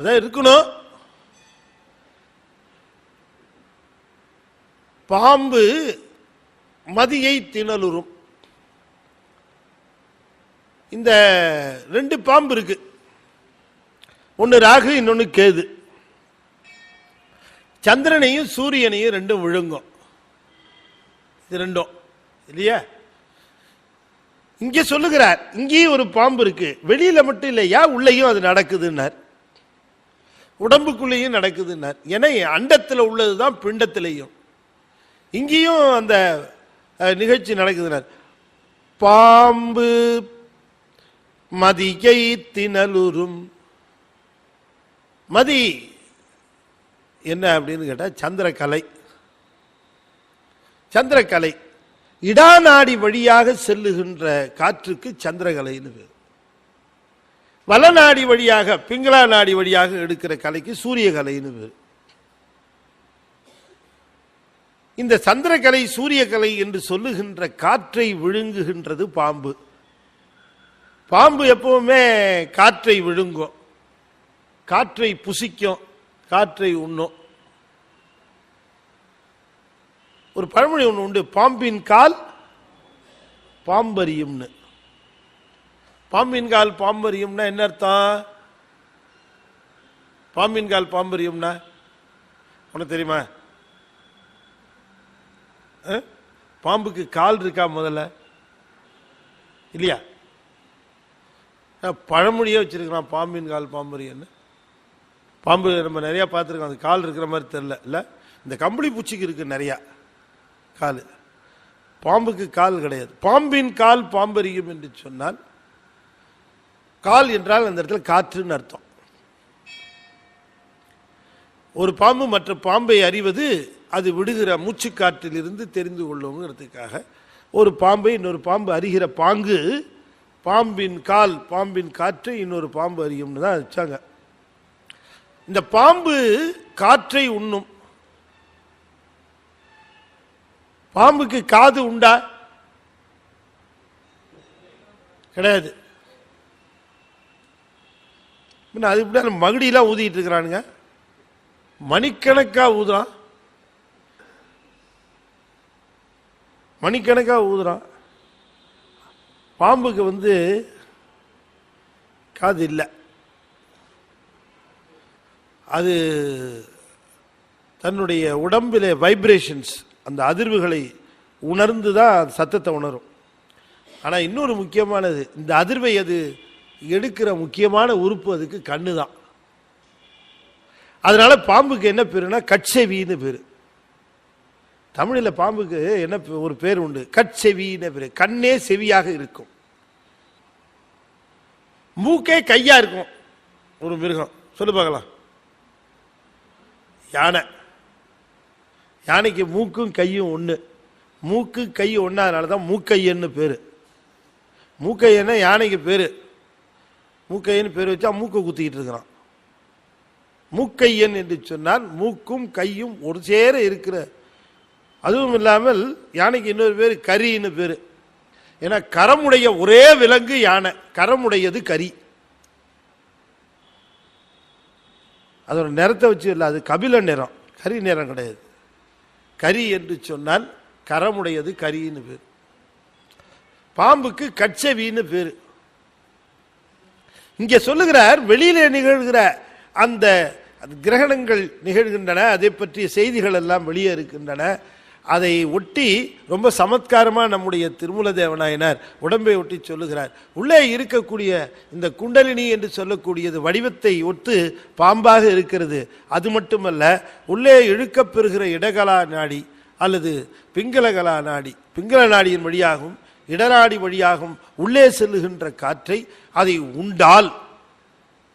Speaker 1: அதான் இருக்கணும். பாம்பு மதியை திணலுறும். இந்த 2 பாம்பு இருக்கு, ஒன்னு ராகு, இன்னொன்னு கேது. சந்திரனையும் சூரியனையும் 2 விழுங்கும். இது 2 இல்லையா? இங்க சொல்லுகிறார், இங்கேயும் ஒரு பாம்பு இருக்கு, வெளியில மட்டும் இல்லையா, உள்ளேயும் அது நடக்குதுன்னார், உடம்புக்குள்ளேயும் நடக்குதுன்னார். ஏன்னா அண்டத்தில் உள்ளதுதான் பிண்டத்திலையும், இங்கேயும் அந்த நிகழ்ச்சி நடக்குதுன்னார். பாம்பு மதியை திணலுறும். மதி என்ன அப்படின்னு கேட்டா சந்திரகலை. சந்திரகலை இடாநாடி வழியாக செல்லுகின்ற காற்றுக்கு சந்திரகலைன்னு பேர். வலநாடி வழியாக பிங்களா நாடி வழியாக எடுக்கிற கலைக்கு சூரியகலைன்னு பேர். இந்த சந்திரகலை சூரியகலை என்று சொல்லுகின்ற காற்றை விழுங்குகின்றது பாம்பு. பாம்பு எப்பவுமே காற்றை விழுங்கும், காற்றை புசிக்கும், காற்றை உண்ணும். ஒரு பழமொழி ஒன்று உண்டு, பாம்பின் கால் பாம்பரியும்னு. பாம்பின் கால் பாம்பரியும்னா என்ன அர்த்தம்? பாம்பின் கால் பாம்பரியும்னா உனக்கு தெரியுமா? பாம்புக்கு கால் இருக்கா முதல்ல? இல்லையா? பழமொழியே வச்சிருக்கிறான், பாம்பின் கால் பாம்பரியன்னு. பாம்பு நம்ம நிறைய பார்த்துருக்கோம், அது கால் இருக்கிற மாதிரி தெரியல. இல்லை, இந்த கம்பளி பூச்சிக்கு இருக்கு நிறையா கால், பாம்புக்கு கால் கிடையாது. பாம்பின் கால் பாம்பரியும் என்று சொன்னால், கால் என்றால் அந்த இடத்துல காற்றுன்னு அர்த்தம். ஒரு பாம்பு மற்ற பாம்பை அறிவது அது விடுகிற மூச்சு காற்றிலிருந்து தெரிந்து கொள்ளுங்கிறதுக்காக ஒரு பாம்பை இன்னொரு பாம்பு அறிகிற பாங்கு, பாம்பின் கால் பாம்பின் காற்றை இன்னொரு பாம்பு அறியும்னு தான் வச்சாங்க. இந்த பாம்பு காற்றை உண்ணும். பாம்புக்கு காது உண்டா? கிடையாது. அது இப்படி மகுடியெல்லாம் ஊதிட்டு இருக்கிறானுங்க, மணிக்கணக்கா ஊதுறான், மணிக்கணக்கா ஊதுறான். பாம்புக்கு காது இல்லை. அது தன்னுடைய உடம்பிலே வைப்ரேஷன்ஸ், அந்த அதிர்வுகளை உணர்ந்து தான் சத்தத்தை உணரும். ஆனால் இன்னொரு முக்கியமானது, இந்த அதிர்வை அது எடுக்கிற முக்கியமான உறுப்பு அதுக்கு கண்ணு தான். அதனால பாம்புக்கு என்ன பேருனா கட்செவின்னு பேரு. தமிழில் பாம்புக்கு என்ன ஒரு பேர் உண்டு, கட்செவின்னு பேரு. கண்ணே செவியாக இருக்கும், மூக்கே கையா இருக்கும். ஒரு மிருகம் சொல்லு பார்க்கலாம். யானை. யானைக்கு மூக்கும் கையும் ஒன்று, மூக்கு கை ஒன்றா, அதனால தான் மூக்கையன்னு பேர். மூக்கையன்னா யானைக்கு பேர். மூக்கையன்னு பேர் வச்சா மூக்கை குத்திக்கிட்டு இருக்கிறான். மூக்கையன் என்று சொன்னால் மூக்கும் கையும் ஒரு சேர இருக்கிற. அதுவும் இல்லாமல் யானைக்கு இன்னொரு பேர் கரின்னு பேர். ஏன்னா கரமுடைய ஒரே விலங்கு யானை, கரமுடையது கரி. அதோட நிறத்தை வச்சு இல்லை, அது கபில நிறம், கரி நிறம் கிடையாது. கரி என்று சொன்னால் கரமுடையது கரின்னு பேர். பாம்புக்கு கட்செவின்னு பேர். இங்கே சொல்லுகிறார், வெளியிலே நிகழ்கிற அந்த கிரகணங்கள் நிகழ்கின்றன, அதை பற்றிய செய்திகள் எல்லாம் வெளியே இருக்கின்றன. அதை ஒட்டி ரொம்ப சமத்காரமாக நம்முடைய திருமூல தேவநாயனார் உடம்பை ஒட்டி சொல்லுகிறார். உள்ளே இருக்கக்கூடிய இந்த குண்டலினி என்று சொல்லக்கூடியது வடிவத்தை ஒத்து பாம்பாக இருக்கிறது. அது மட்டுமல்ல, உள்ளே இழுக்கப்பெறுகிற இடகலா நாடி அல்லது பிங்களகலா நாடி, பிங்கள நாடியின் வழியாகவும் இடநாடி வழியாகவும் உள்ளே செல்லுகின்ற காற்றை அதை உண்டால்,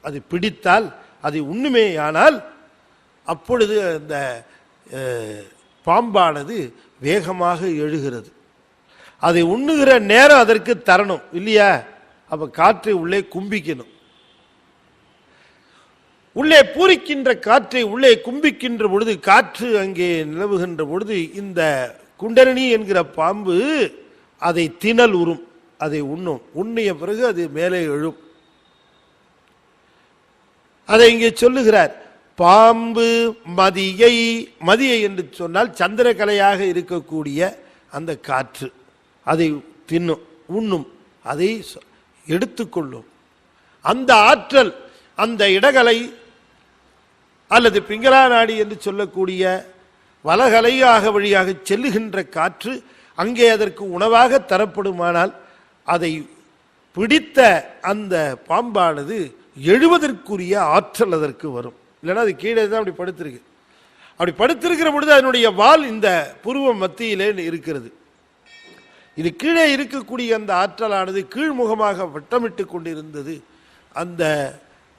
Speaker 1: அதை பிடித்தால், அதை உண்ணுமேயானால், அப்பொழுது அந்த பாம்பானது வேகமாக எழுகிறது. அதை உண்ணுகிற நேரம் அதற்கு தரணும் இல்லையா? அப்ப காற்றை உள்ளே கும்பிக்கணும். உள்ளே பூரிக்கின்ற காற்றை உள்ளே கும்பிக்கின்ற பொழுது, காற்று அங்கே நிலவுகின்ற பொழுது, இந்த குண்டலினி என்கிற பாம்பு அதை திணல் உறும், அதை உண்ணும். உண்ணிய பிறகு அது மேலே எழும். அதை இங்கே சொல்லுகிறார். பாம்பு மதியை, மதியை என்று சொன்னால் சந்திரகலையாக இருக்கக்கூடிய அந்த காற்று அதை தின்னும், உண்ணும், அதை எடுத்துக்கொள்ளும். அந்த ஆற்றல், அந்த இடகலை அல்லது பிங்களா நாடி என்று சொல்லக்கூடிய வலகலையாக வழியாக செல்லுகின்ற காற்று அங்கே அதற்கு உணவாக தரப்படுமானால் அதை பிடித்த அந்த பாம்பானது எழுவதற்குரிய ஆற்றல் அதற்கு வரும். இல்லைன்னா அது கீழே தான் அப்படி படுத்திருக்கு. அப்படி படுத்திருக்கிற பொழுது அதனுடைய வால் இந்த புருவ மத்தியிலே இருக்கிறது. இது கீழே இருக்கக்கூடிய அந்த ஆற்றலானது கீழ்முகமாக வட்டமிட்டு கொண்டிருந்தது. அந்த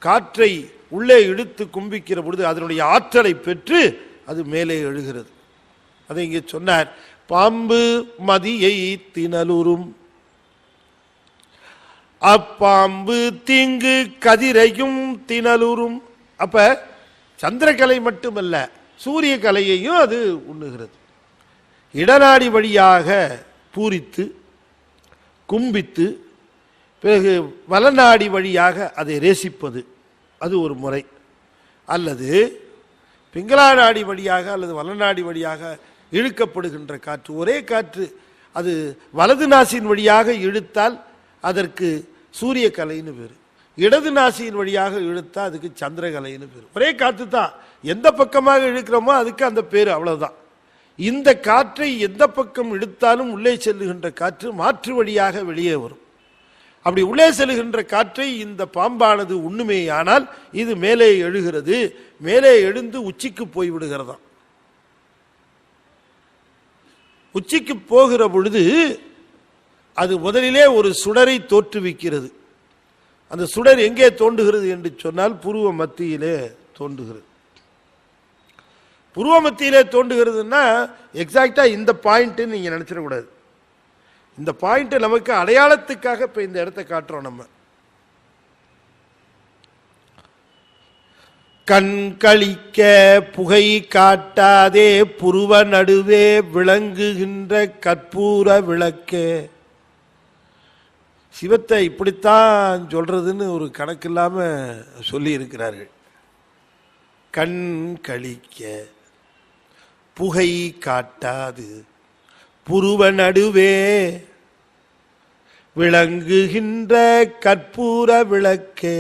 Speaker 1: காற்றை உள்ளே இழுத்து கும்பிக்கிற பொழுது அதனுடைய ஆற்றலை பெற்று அது மேலே எழுகிறது. அதை இங்கே சொன்னார். பாம்பு மதியை திணலுறும் அப்பாம்பு தீங்கு கதிரையும் திணலுறும். அப்ப சந்திரகலை மட்டுமல்ல, சூரிய கலையையும் அது உண்ணுகிறது. இடநாடி வழியாக பூரித்து கும்பித்து பிறகு வலநாடி வழியாக அதை ரேசிப்பது, அது ஒரு முறை. அல்லது பிங்களா நாடி வழியாக அல்லது வலநாடி வழியாக இழுக்கப்படுகின்ற காற்று, ஒரே காற்று, அது வலது நாசியின் வழியாக இழுத்தால் அதற்கு சூரிய கலைன்னு பேர், இடது நாசியின் வழியாக இழுத்தா அதுக்கு சந்திரகலைன்னு பேர். ஒரே காற்று தான், எந்த பக்கமாக இழுக்கிறோமோ அதுக்கு அந்த பேர், அவ்வளவுதான். இந்த காற்றை எந்த பக்கம் இழுத்தாலும் உள்ளே செல்லுகின்ற காற்று மாற்று வழியாக வெளியே வரும். அப்படி உள்ளே செல்லுகின்ற காற்றை இந்த பாம்பானது உண்ணுமேயானால் இது மேலே எழுகிறது. மேலே எழுந்து உச்சிக்கு போய் விடுகிறதாம். உச்சிக்கு போகிற பொழுது அது முதலிலே ஒரு சுடரை தோற்றுவிக்கிறது. அந்த சுடர் எங்கே தோன்றுகிறது என்று சொன்னால் புருவ மத்தியிலே தோன்றுகிறது. புருவ மத்தியிலே தோன்றுகிறதுன்னா எக்ஸாக்டா இந்த பாயிண்ட் நீங்க நினைச்சிடக்கூடாது. இந்த பாயிண்ட் நமக்கு அடையாளத்துக்காக இப்ப இந்த இடத்தை காட்டுறோம். நம்ம கண் கழிக்க புகை காட்டாதே புருவ நடுவே விளங்குகின்ற கற்பூர விளக்கே. சிவத்தை இப்படித்தான் சொல்றதுன்னு ஒரு கணக்கு இல்லாம சொல்லி இருக்கிறார்கள். கண் கழிக்க புகை காட்டாது புருவ நடுவே விளங்குகின்ற கற்பூர விளக்கே.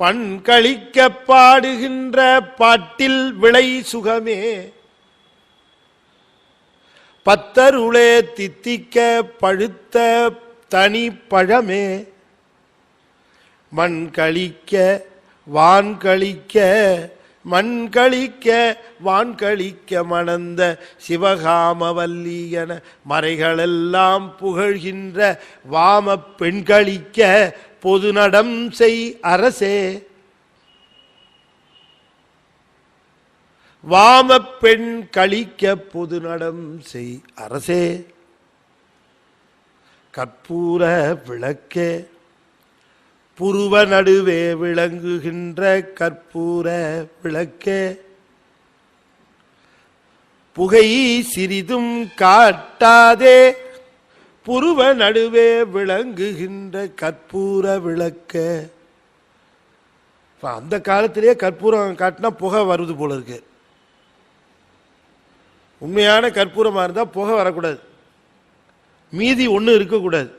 Speaker 1: பண் கழிக்க பாடுகின்ற பாட்டில் விளை சுகமே. பத்தருளே தித்திக்க பழுத்த தனி பழமே. மண் கழிக்க வான் கழிக்க மண் கழிக்க வான் கழிக்க மணந்த சிவகாமவல்லி என மறைகளெல்லாம் புகழ்கின்ற வாம பெண் கழிக்க பொது நடம் செய் அரசே. வாம பெண் கழிக்க பொது நடம் செய் அரசே. கற்பூர விளக்கே புருவ நடுவே விளங்குகின்ற கற்பூர விளக்கே. புகை சிறிதும் காட்டாதே புருவ நடுவே விளங்குகின்ற கற்பூர விளக்கே. அந்த காலத்திலேயே கற்பூரம் காட்டினா புகை வருது போல இருக்கு. உண்மையான கற்பூரமா இருந்தா புகை வரக்கூடாது, மீதி ஒண்ணு இருக்கக்கூடாது.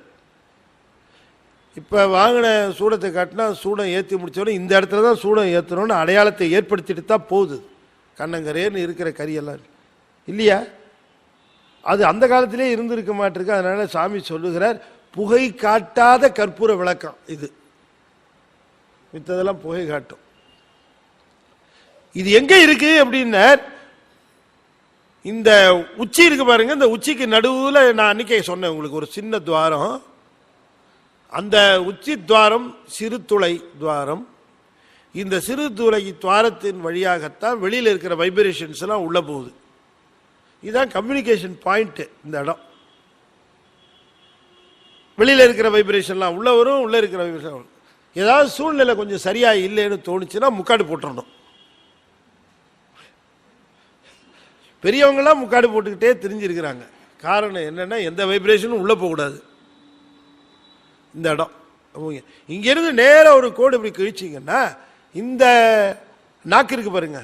Speaker 1: இப்ப வாங்கின சூடத்தை காட்டினா சூடம் ஏற்றி முடிச்சோடனே இந்த இடத்துல தான் சூடம் ஏற்றணும்னு அடையாளத்தை ஏற்படுத்திட்டு தான் போகுது. கண்ணங்கரேன்னு இருக்கிற கரியெல்லாம் இல்லையா? அது அந்த காலத்திலே இருந்திருக்க மாட்டிருக்கு. அதனால சாமி சொல்லுகிறார், புகை காட்டாத கற்பூர விளக்கம் இது. மித்ததெல்லாம் புகை காட்டும். இது எங்க இருக்கு அப்படின்னா, இந்த உச்சி இருக்கு பாருங்க, இந்த உச்சிக்கு நடுவுல நான் அன்னைக்கே சொன்னேன் உங்களுக்கு ஒரு சின்ன துவாரம். அந்த உச்சி துவாரம் சிறு துளை துவாரம். இந்த சிறு துளை துவாரத்தின் வழியாகத்தான் வெளியில் இருக்கிற வைப்ரேஷன்ஸ் எல்லாம் உள்ள போகுது. இதுதான் கம்யூனிகேஷன் பாயிண்ட். இந்த இடம் வெளியில இருக்கிற வைப்ரேஷன்லாம் உள்ள வரும், உள்ள இருக்கிற வைப்ரேஷன். ஏதாவது சூழ்நிலை கொஞ்சம் சரியா இல்லைன்னு தோணுச்சுன்னா முக்காடு போட்டுறணும். பெரியவங்கெல்லாம் முக்காடு போட்டுக்கிட்டே தெரிஞ்சிருக்கிறாங்க. காரணம் என்னன்னா, எந்த வைப்ரேஷனும் உள்ள போகக்கூடாது. இந்த இடம் இங்கிருந்து நேராக ஒரு கோடு இப்படி கிழிச்சிங்கன்னா இந்த நாக்கு இருக்கு பாருங்க,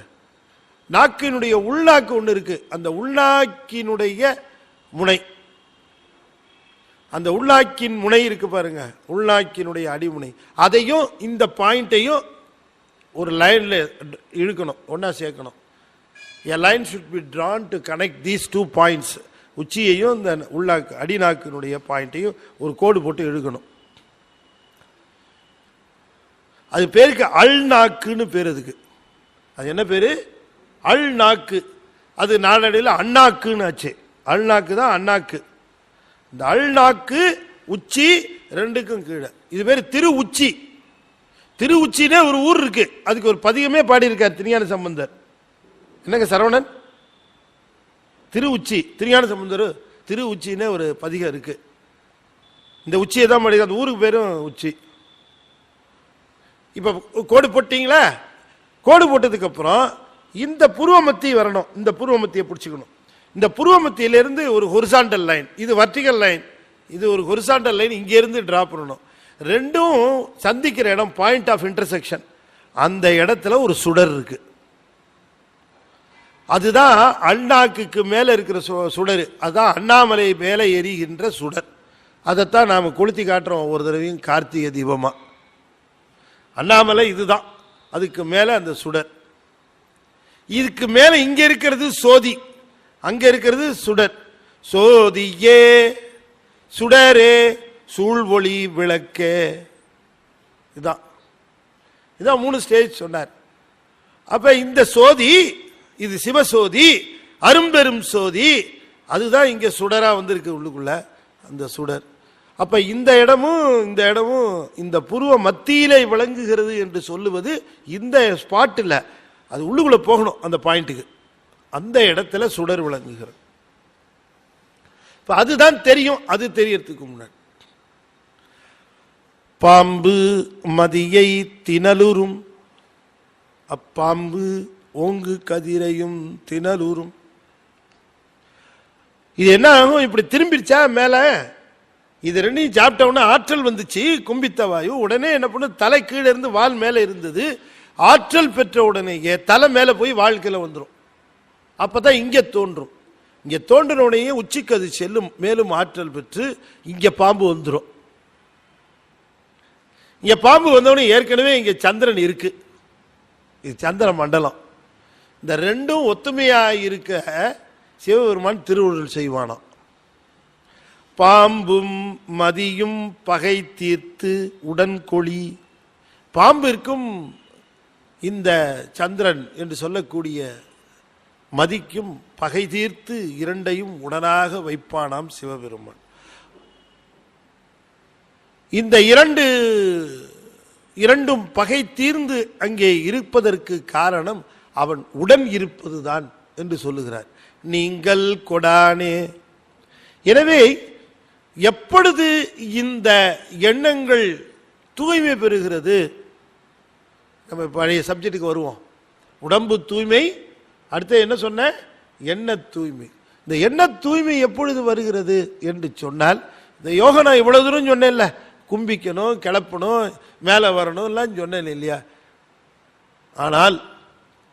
Speaker 1: நாக்கினுடைய உள்நாக்கு ஒன்று இருக்கு, அந்த உள்நாக்கினுடைய முனை, அந்த உள்நாக்கின் முனை இருக்கு பாருங்க, உள்நாக்கினுடைய அடிமுனை, அதையும் இந்த பாயிண்ட்டையும் ஒரு லைன்ல இழுக்கணும், ஒன்னா சேர்க்கணும். A line should be drawn to connect these 2 points. உச்சியையும் இந்த உள்நாக்கு அடிநாக்கினுடைய பாயிண்ட்டையும் ஒரு கோடு போட்டு இழுக்கணும். அது பேருக்கு அல்நாக்குன்னு பேர். அதுக்கு அது என்ன பேரு? அல்நாக்கு. அது நாளடைவில் அண்ணாக்குன்னு ஆச்சு. அல்நாக்கு தான் அண்ணாக்கு. இந்த அல்நாக்கு உச்சி ரெண்டுக்கும் கீழே இது பேர் திரு உச்சி. திரு உச்சினே ஒரு ஊர் இருக்கு, அதுக்கு ஒரு பதிகமே பாடியிருக்கார் திருஞான சம்பந்தர். என்னங்க சரவணன்? திரு உச்சி, திருஞான சம்பந்தர் திரு உச்சினே ஒரு பதிகம் இருக்கு. இந்த உச்சியை தான் பாடி, அந்த ஊருக்கு பேரும் உச்சி. இப்ப கோடு போட்டீங்களா? கோடு போட்டதுக்கு அப்புறம் இந்த புருவ மத்தி வரணும், இந்த புருவ மத்தியை பிடிச்சிக்கணும். இந்த புருவ மத்தியிலிருந்து ஒரு ஹொரிசாண்டல் லைன், இது வர்டிகல் லைன், இது ஒரு ஹொரிசாண்டல் லைன் இங்க இருந்து டிரா பண்ணணும். ரெண்டும் சந்திக்கிற இடம் பாயிண்ட் ஆஃப் இன்டர்செக்ஷன். அந்த இடத்துல ஒரு சுடர் இருக்கு, அதுதான் அண்ணாக்கு மேல இருக்கிற சுடர், அதுதான் அண்ணாமலை மேல எரிகின்ற சுடர். அதைத்தான் நாம கொளுத்தி காட்டுறோம் ஒவ்வொரு தடவையும் கார்த்திகை தீபமா. அண்ணாமலை இதுதான், அதுக்கு மேல அந்த சுடர். இதுக்கு மேல இங்க இருக்கிறது சோதி, அங்க இருக்கிறது சுடர். சோதியே சுடரே சூழ்வொளி விளக்கே, இதுதான் 3 ஸ்டேஜ் சொன்னார். அப்ப இந்த சோதி, இது சிவசோதி, அரும்பெரும் சோதி, அதுதான் இங்க சுடரா வந்திருக்கு உள்ளுக்குள்ள அந்த சுடர். அப்ப இந்த இடமும் இந்த இடமும் இந்த புருவ மத்தியிலே விளங்குகிறது என்று சொல்லுவது இந்த ஸ்பாட் இல்ல, அது உள்ளுக்குள்ள போகணும் அந்த பாயிண்ட்டுக்கு. அந்த இடத்துல சுடர் விளங்குகிறது. அதுதான் தெரியும். அது தெரியறதுக்கு முன்னாடி பாம்பு மதியை திணலுறும், அப்பாம்பு ஓங்கு கதிரையும் திணலுறும். இது என்ன ஆகும்? இப்படி திரும்பிடுச்சா மேல, இது ரெண்டையும் சாப்பிட்டோம்னா ஆற்றல் வந்துச்சு, கும்பித்த வாயு. உடனே என்ன பண்ணு, தலை கீழே இருந்து வால் மேல இருந்தது. ஆற்றல் பெற்ற உடனேயே தலை மேல போய் வாழ்க்கையில வந்துடும். அப்பதான் இங்க தோன்றும். இங்க தோன்றின உடனே உச்சிக்கு அது செல்லும், மேலும் ஆற்றல் பெற்று இங்க பாம்பு வந்துடும். இங்க பாம்பு வந்தவொடனே ஏற்கனவே இங்க சந்திரன் இருக்கு, இது சந்திர மண்டலம். இந்த ரெண்டும் ஒத்துமையா இருக்க சிவபெருமான் திருவுருள் செய்வானாம். பாம்பும் மதியும் பகை தீர்த்து உடன்கொளி. பாம்பிற்கும் இந்த சந்திரன் என்று சொல்லக்கூடிய மதிக்கும் பகை தீர்த்து இரண்டையும் உடனாக வைப்பானாம் சிவபெருமான். இந்த இரண்டும் பகை தீர்ந்து அங்கே இருப்பதற்கு காரணம் அவன் உடன் இருப்பதுதான் என்று சொல்லுகிறார். நீங்கள் கொடானே. எனவே எப்பொழுது இந்த எண்ணங்கள் தூய்மை பெறுகிறது, நம்ம பழைய சப்ஜெக்டுக்கு வருவோம். உடம்பு தூய்மை, அடுத்து என்ன சொன்ன? எண்ண தூய்மை. இந்த எண்ண தூய்மை எப்பொழுது வருகிறது என்று சொன்னால், இந்த யோகா நான் இவ்வளவு தூரம் சொன்னேன்ல, கும்பிக்கணும், கிளப்பணும், மேலே வரணும் எல்லாம் சொன்னேன் இல்லையா? ஆனால்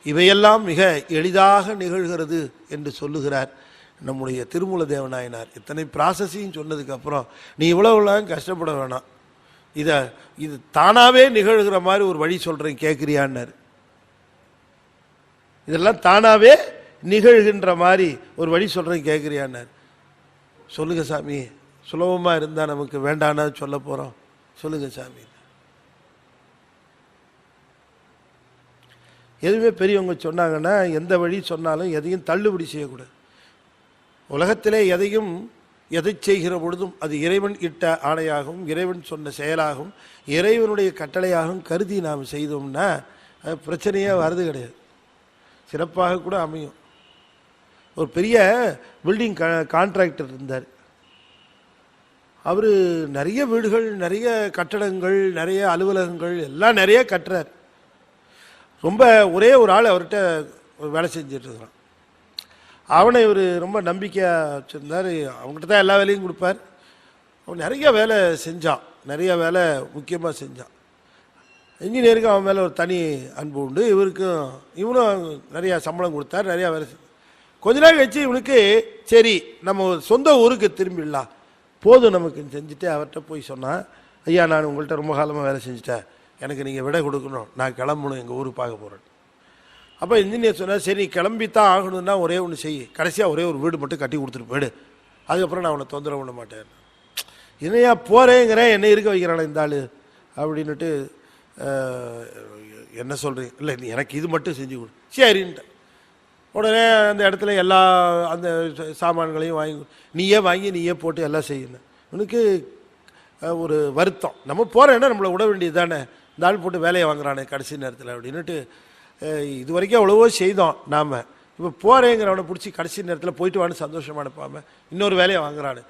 Speaker 1: இவையெல்லாம் மிக எளிதாக நிகழ்கிறது என்று சொல்லுகிறார் நம்முடைய திருமூல தேவநாயனார். இத்தனை ப்ராசஸையும் சொன்னதுக்கு அப்புறம் நீ இவ்வளவுலாம் கஷ்டப்பட வேணாம், இது தானாவே நிகழ்கிற மாதிரி ஒரு வழி சொல்றேன், கேட்கிறியான்னாரு. இதெல்லாம் தானாவே நிகழ்கின்ற மாதிரி ஒரு வழி சொல்றேன், கேட்கிறியான்னாரு. சொல்லுங்க சாமி, சுலபமா இருந்தா நமக்கு வேண்டானா சொல்ல போறோம், சொல்லுங்க சாமி. எதுவுமே பெரியவங்க சொன்னாங்கன்னா எந்த வழி சொன்னாலும் எதையும் தள்ளுபடி செய்யக்கூடாது. உலகத்திலே எதை செய்கிற பொழுதும் அது இறைவன் இட்ட ஆணையாகவும் இறைவன் சொன்ன செயலாகவும் இறைவனுடைய கட்டளையாகவும் கருதி நாம் செய்தோம்னா அது பிரச்சனையே வருது கிடையாது, சிறப்பாக கூட அமையும். ஒரு பெரிய பில்டிங் கான்ட்ராக்டர் இருந்தார். அவர் நிறைய வீடுகள், நிறைய கட்டடங்கள், நிறைய அலுவலகங்கள் எல்லாம் நிறைய கட்டுறார். ரொம்ப ஒரே ஒரு ஆள் அவர்கிட்ட வேலை செஞ்சுட்டு இருக்கிறான். அவனை இவர் ரொம்ப நம்பிக்கையாக வச்சுருந்தார், அவங்ககிட்ட தான் எல்லா வேலையும் கொடுப்பார். அவன் நிறைய வேலை செஞ்சான், நிறைய வேலை முக்கியமாக செஞ்சான். இன்ஜினியருக்கு அவன் மேலே ஒரு தனி அன்பு உண்டு. இவனும் நிறையா சம்பளம் கொடுத்தார், நிறையா வேலை செஞ்சான். கொஞ்ச நாள் கழிச்சு இவனுக்கு சரி நம்ம சொந்த ஊருக்கு திரும்பிடலாம், போதும் நமக்கு செஞ்சுட்டு அவர்கிட்ட போய் சொன்னான், ஐயா நான் உங்கள்கிட்ட ரொம்ப காலமாக வேலை செஞ்சுட்டேன், எனக்கு நீங்கள் விடை கொடுக்கணும், நான் கிளம்பணும், எங்கள் ஊருக்கு பார்க்க போகிறேன். அப்போ இன்ஜினியர் சொன்னார், சரி நீ கிளம்பித்தான் ஆகணும்னா ஒரே ஒன்று செய், கடைசியாக ஒரே ஒரு வீடு மட்டும் கட்டி கொடுத்துட்டு போயிடு, அதுக்கப்புறம் நான் அவனை தொந்தரவு பண்ண மாட்டேன். என்னையா போகிறேங்கிறேன், என்ன இருக்க வைக்கிறானே இந்த ஆள் அப்படின்னுட்டு, என்ன சொல்கிறீங்க, இல்லை நீ எனக்கு இது மட்டும் செஞ்சு கொடு, சரின்ட்டு. உடனே அந்த இடத்துல எல்லா அந்த சாமான்களையும் வாங்கி நீயே போட்டு எல்லாம் செய்யணும். உனக்கு ஒரு வருத்தம், நம்ம போகிறேன்னா நம்மளை விட வேண்டியது தானே, இந்த ஆள் போட்டு வேலையை வாங்குறானே கடைசி நேரத்தில் அப்படின்னுட்டு. இது வரைக்கும் அவ்வளவோ செய்தோம் நாம், இப்போ போகிறேங்கிறவனை பிடிச்சி கடைசி நேரத்தில் போயிட்டு வான்னு சந்தோஷமாக அனுப்பாமல் இன்னொரு வேலையை வாங்குறானு.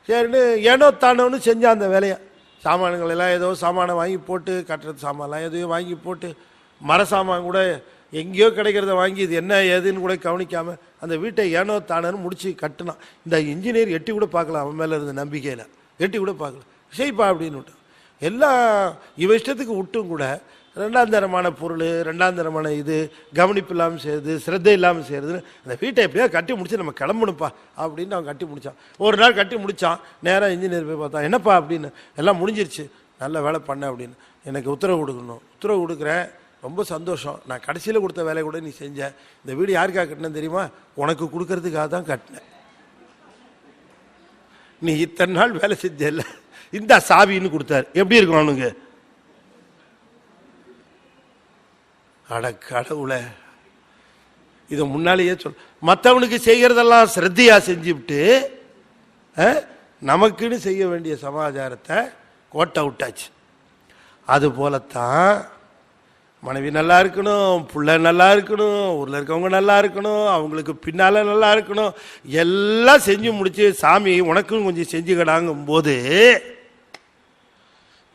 Speaker 1: சரின்னு ஏனோ தானோன்னு செஞ்சான் அந்த வேலையை. சாமான்கள் எல்லாம் ஏதோ சாமானை வாங்கி போட்டு, கட்டுறது சாமான்லாம் எதையோ வாங்கி போட்டு, மர சாமான் கூட எங்கேயோ கிடைக்கிறத வாங்கி இது என்ன ஏதுன்னு கூட கவனிக்காமல் அந்த வீட்டை ஏனோ தானோன்னு முடிச்சு கட்டினான். இந்த இன்ஜினியர் எட்டி கூட பார்க்கலாம், அவன் மேலே இருந்த நம்பிக்கையில் எட்டி கூட பார்க்கல, செய்ப்பா அப்படின்னு விட்டான். எல்லாம் இவ இஷ்டத்துக்கு விட்டும் கூட ரெண்டாம் தரமான பொருள், ரெண்டாம் தரமான இது, கவனிப்பு இல்லாமல் செய்யுது, சிரத்தை இல்லாமல் செய்யுதுன்னு அந்த வீட்டை எப்படியா கட்டி முடிச்சு நம்ம கிளம்பணுப்பா அப்படின்னு அவன் கட்டி முடித்தான். ஒரு நாள் கட்டி முடித்தான், நேராக இன்ஜினியர் போய் பார்த்தான், என்னப்பா அப்படின்னு, எல்லாம் முடிஞ்சிருச்சு, நல்ல வேலை பண்ண அப்படின்னு, எனக்கு உத்தரவு கொடுக்கணும், உத்தரவு கொடுக்குறேன், ரொம்ப சந்தோஷம், நான் கடைசியில் கொடுத்த வேலையை கூட நீ செஞ்ச, இந்த வீடு யாருக்காக கட்டினேன்னு தெரியுமா, உனக்கு கொடுக்கறதுக்காக தான் கட்டினேன், நீ இத்தனை நாள் வேலை செஞ்ச இல்லை, இந்த சாவின்னு கொடுத்தாரு, எப்படி இருக்கும் அவனுக்கு? அட கடவுளை, இதை முன்னாலேயே சொல். மற்றவனுக்கு செய்கிறதெல்லாம் ஸ்ரத்தையா செஞ்சுவிட்டு நமக்குன்னு செய்ய வேண்டிய சமாச்சாரத்தை கோட்டை விட்டாச்சு. அது போலத்தான் மனைவி நல்லா இருக்கணும், பிள்ளை நல்லா இருக்கணும், ஊரில் இருக்கவங்க நல்லா இருக்கணும், அவங்களுக்கு பின்னால் நல்லா இருக்கணும், எல்லாம் செஞ்சு முடிச்சு சாமி உனக்கும் கொஞ்சம் செஞ்சுக்கடாங்கும் போது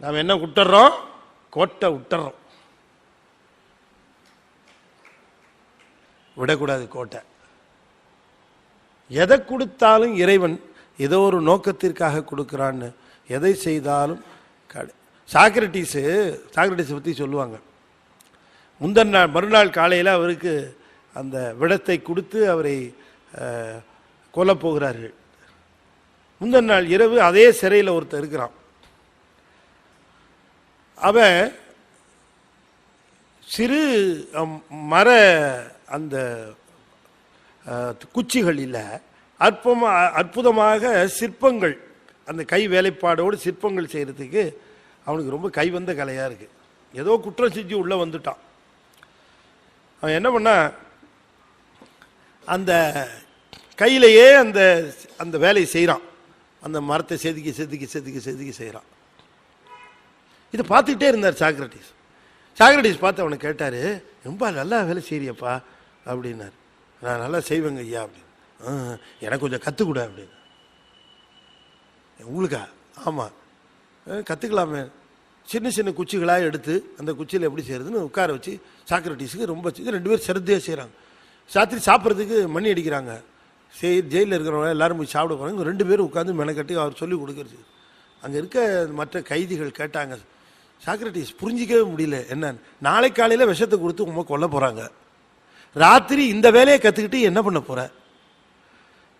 Speaker 1: நாம் என்ன விட்டுறோம், கோட்டை விட்டுறோம். விடக்கூடாது கோட்டை. எதை கொடுத்தாலும் இறைவன் ஏதோ ஒரு நோக்கத்திற்காக கொடுக்குறான்னு, எதை செய்தாலும் சாக்ரட்டிஸை பற்றி சொல்லுவாங்க. முந்தின நாள் மறுநாள் காலையில் அவருக்கு அந்த விடத்தை கொடுத்து அவரை கொல்ல போகிறார்கள். முந்தின நாள் இரவு அதே சிறையில் ஒருத்தர் இருக்கிறான். அவன் சிறு மர அந்த குச்சிகளில் அற்புதமாக சிற்பங்கள், அந்த கை வேலைப்பாடோடு சிற்பங்கள் செய்கிறதுக்கு அவனுக்கு ரொம்ப கைவந்த கலையாக இருக்குது. ஏதோ குற்றம் செஞ்சு உள்ளே வந்துட்டான். அவன் என்ன பண்ணா, அந்த கையிலேயே அந்த அந்த வேலையை செய்கிறான், அந்த மரத்தை செதுக்கி செதுக்கி செதுக்கி செதுக்கி செய்கிறான். இதை பார்த்துக்கிட்டே இருந்தார் சாக்ரட்டிஸ். சாக்ரட்டிஸ் பார்த்து அவனை கேட்டார், ரொம்ப நல்லா வேலை செய்யறியப்பா அப்படின்னார். நான் நல்லா செய்வேங்க ஐயா அப்படின்னு. எனக்கு கொஞ்சம் கற்றுக்கூட அப்படின்னு. உங்களுக்கா? ஆமாம், கற்றுக்கலாமே. சின்ன சின்ன குச்சிகளாக எடுத்து அந்த குச்சியில் எப்படி செய்கிறதுன்னு உட்கார வச்சு சாக்ரட்டிஸுக்கு ரொம்ப ரெண்டு பேரும் சிரத்தையாக செய்கிறாங்க. ராத்திரி சாப்பிட்றதுக்கு மணி அடிக்கிறாங்க. ஜெயிலில் இருக்கிறவங்க எல்லாரும் போய் சாப்பிட போகிறாங்க. ரெண்டு பேரும் உட்காந்து மெனக்கட்டி அவர் சொல்லி கொடுக்குறது. அங்கே இருக்க மற்ற கைதிகள் கேட்டாங்க, சாக்ரட்டிஸ் புரிஞ்சிக்கவே முடியல, என்ன நாளை காலையில் விஷத்தை கொடுத்து உண்மை கொல்ல போகிறாங்க, ராத்திரி இந்த வேலையை கற்றுக்கிட்டு என்ன பண்ண போகிற,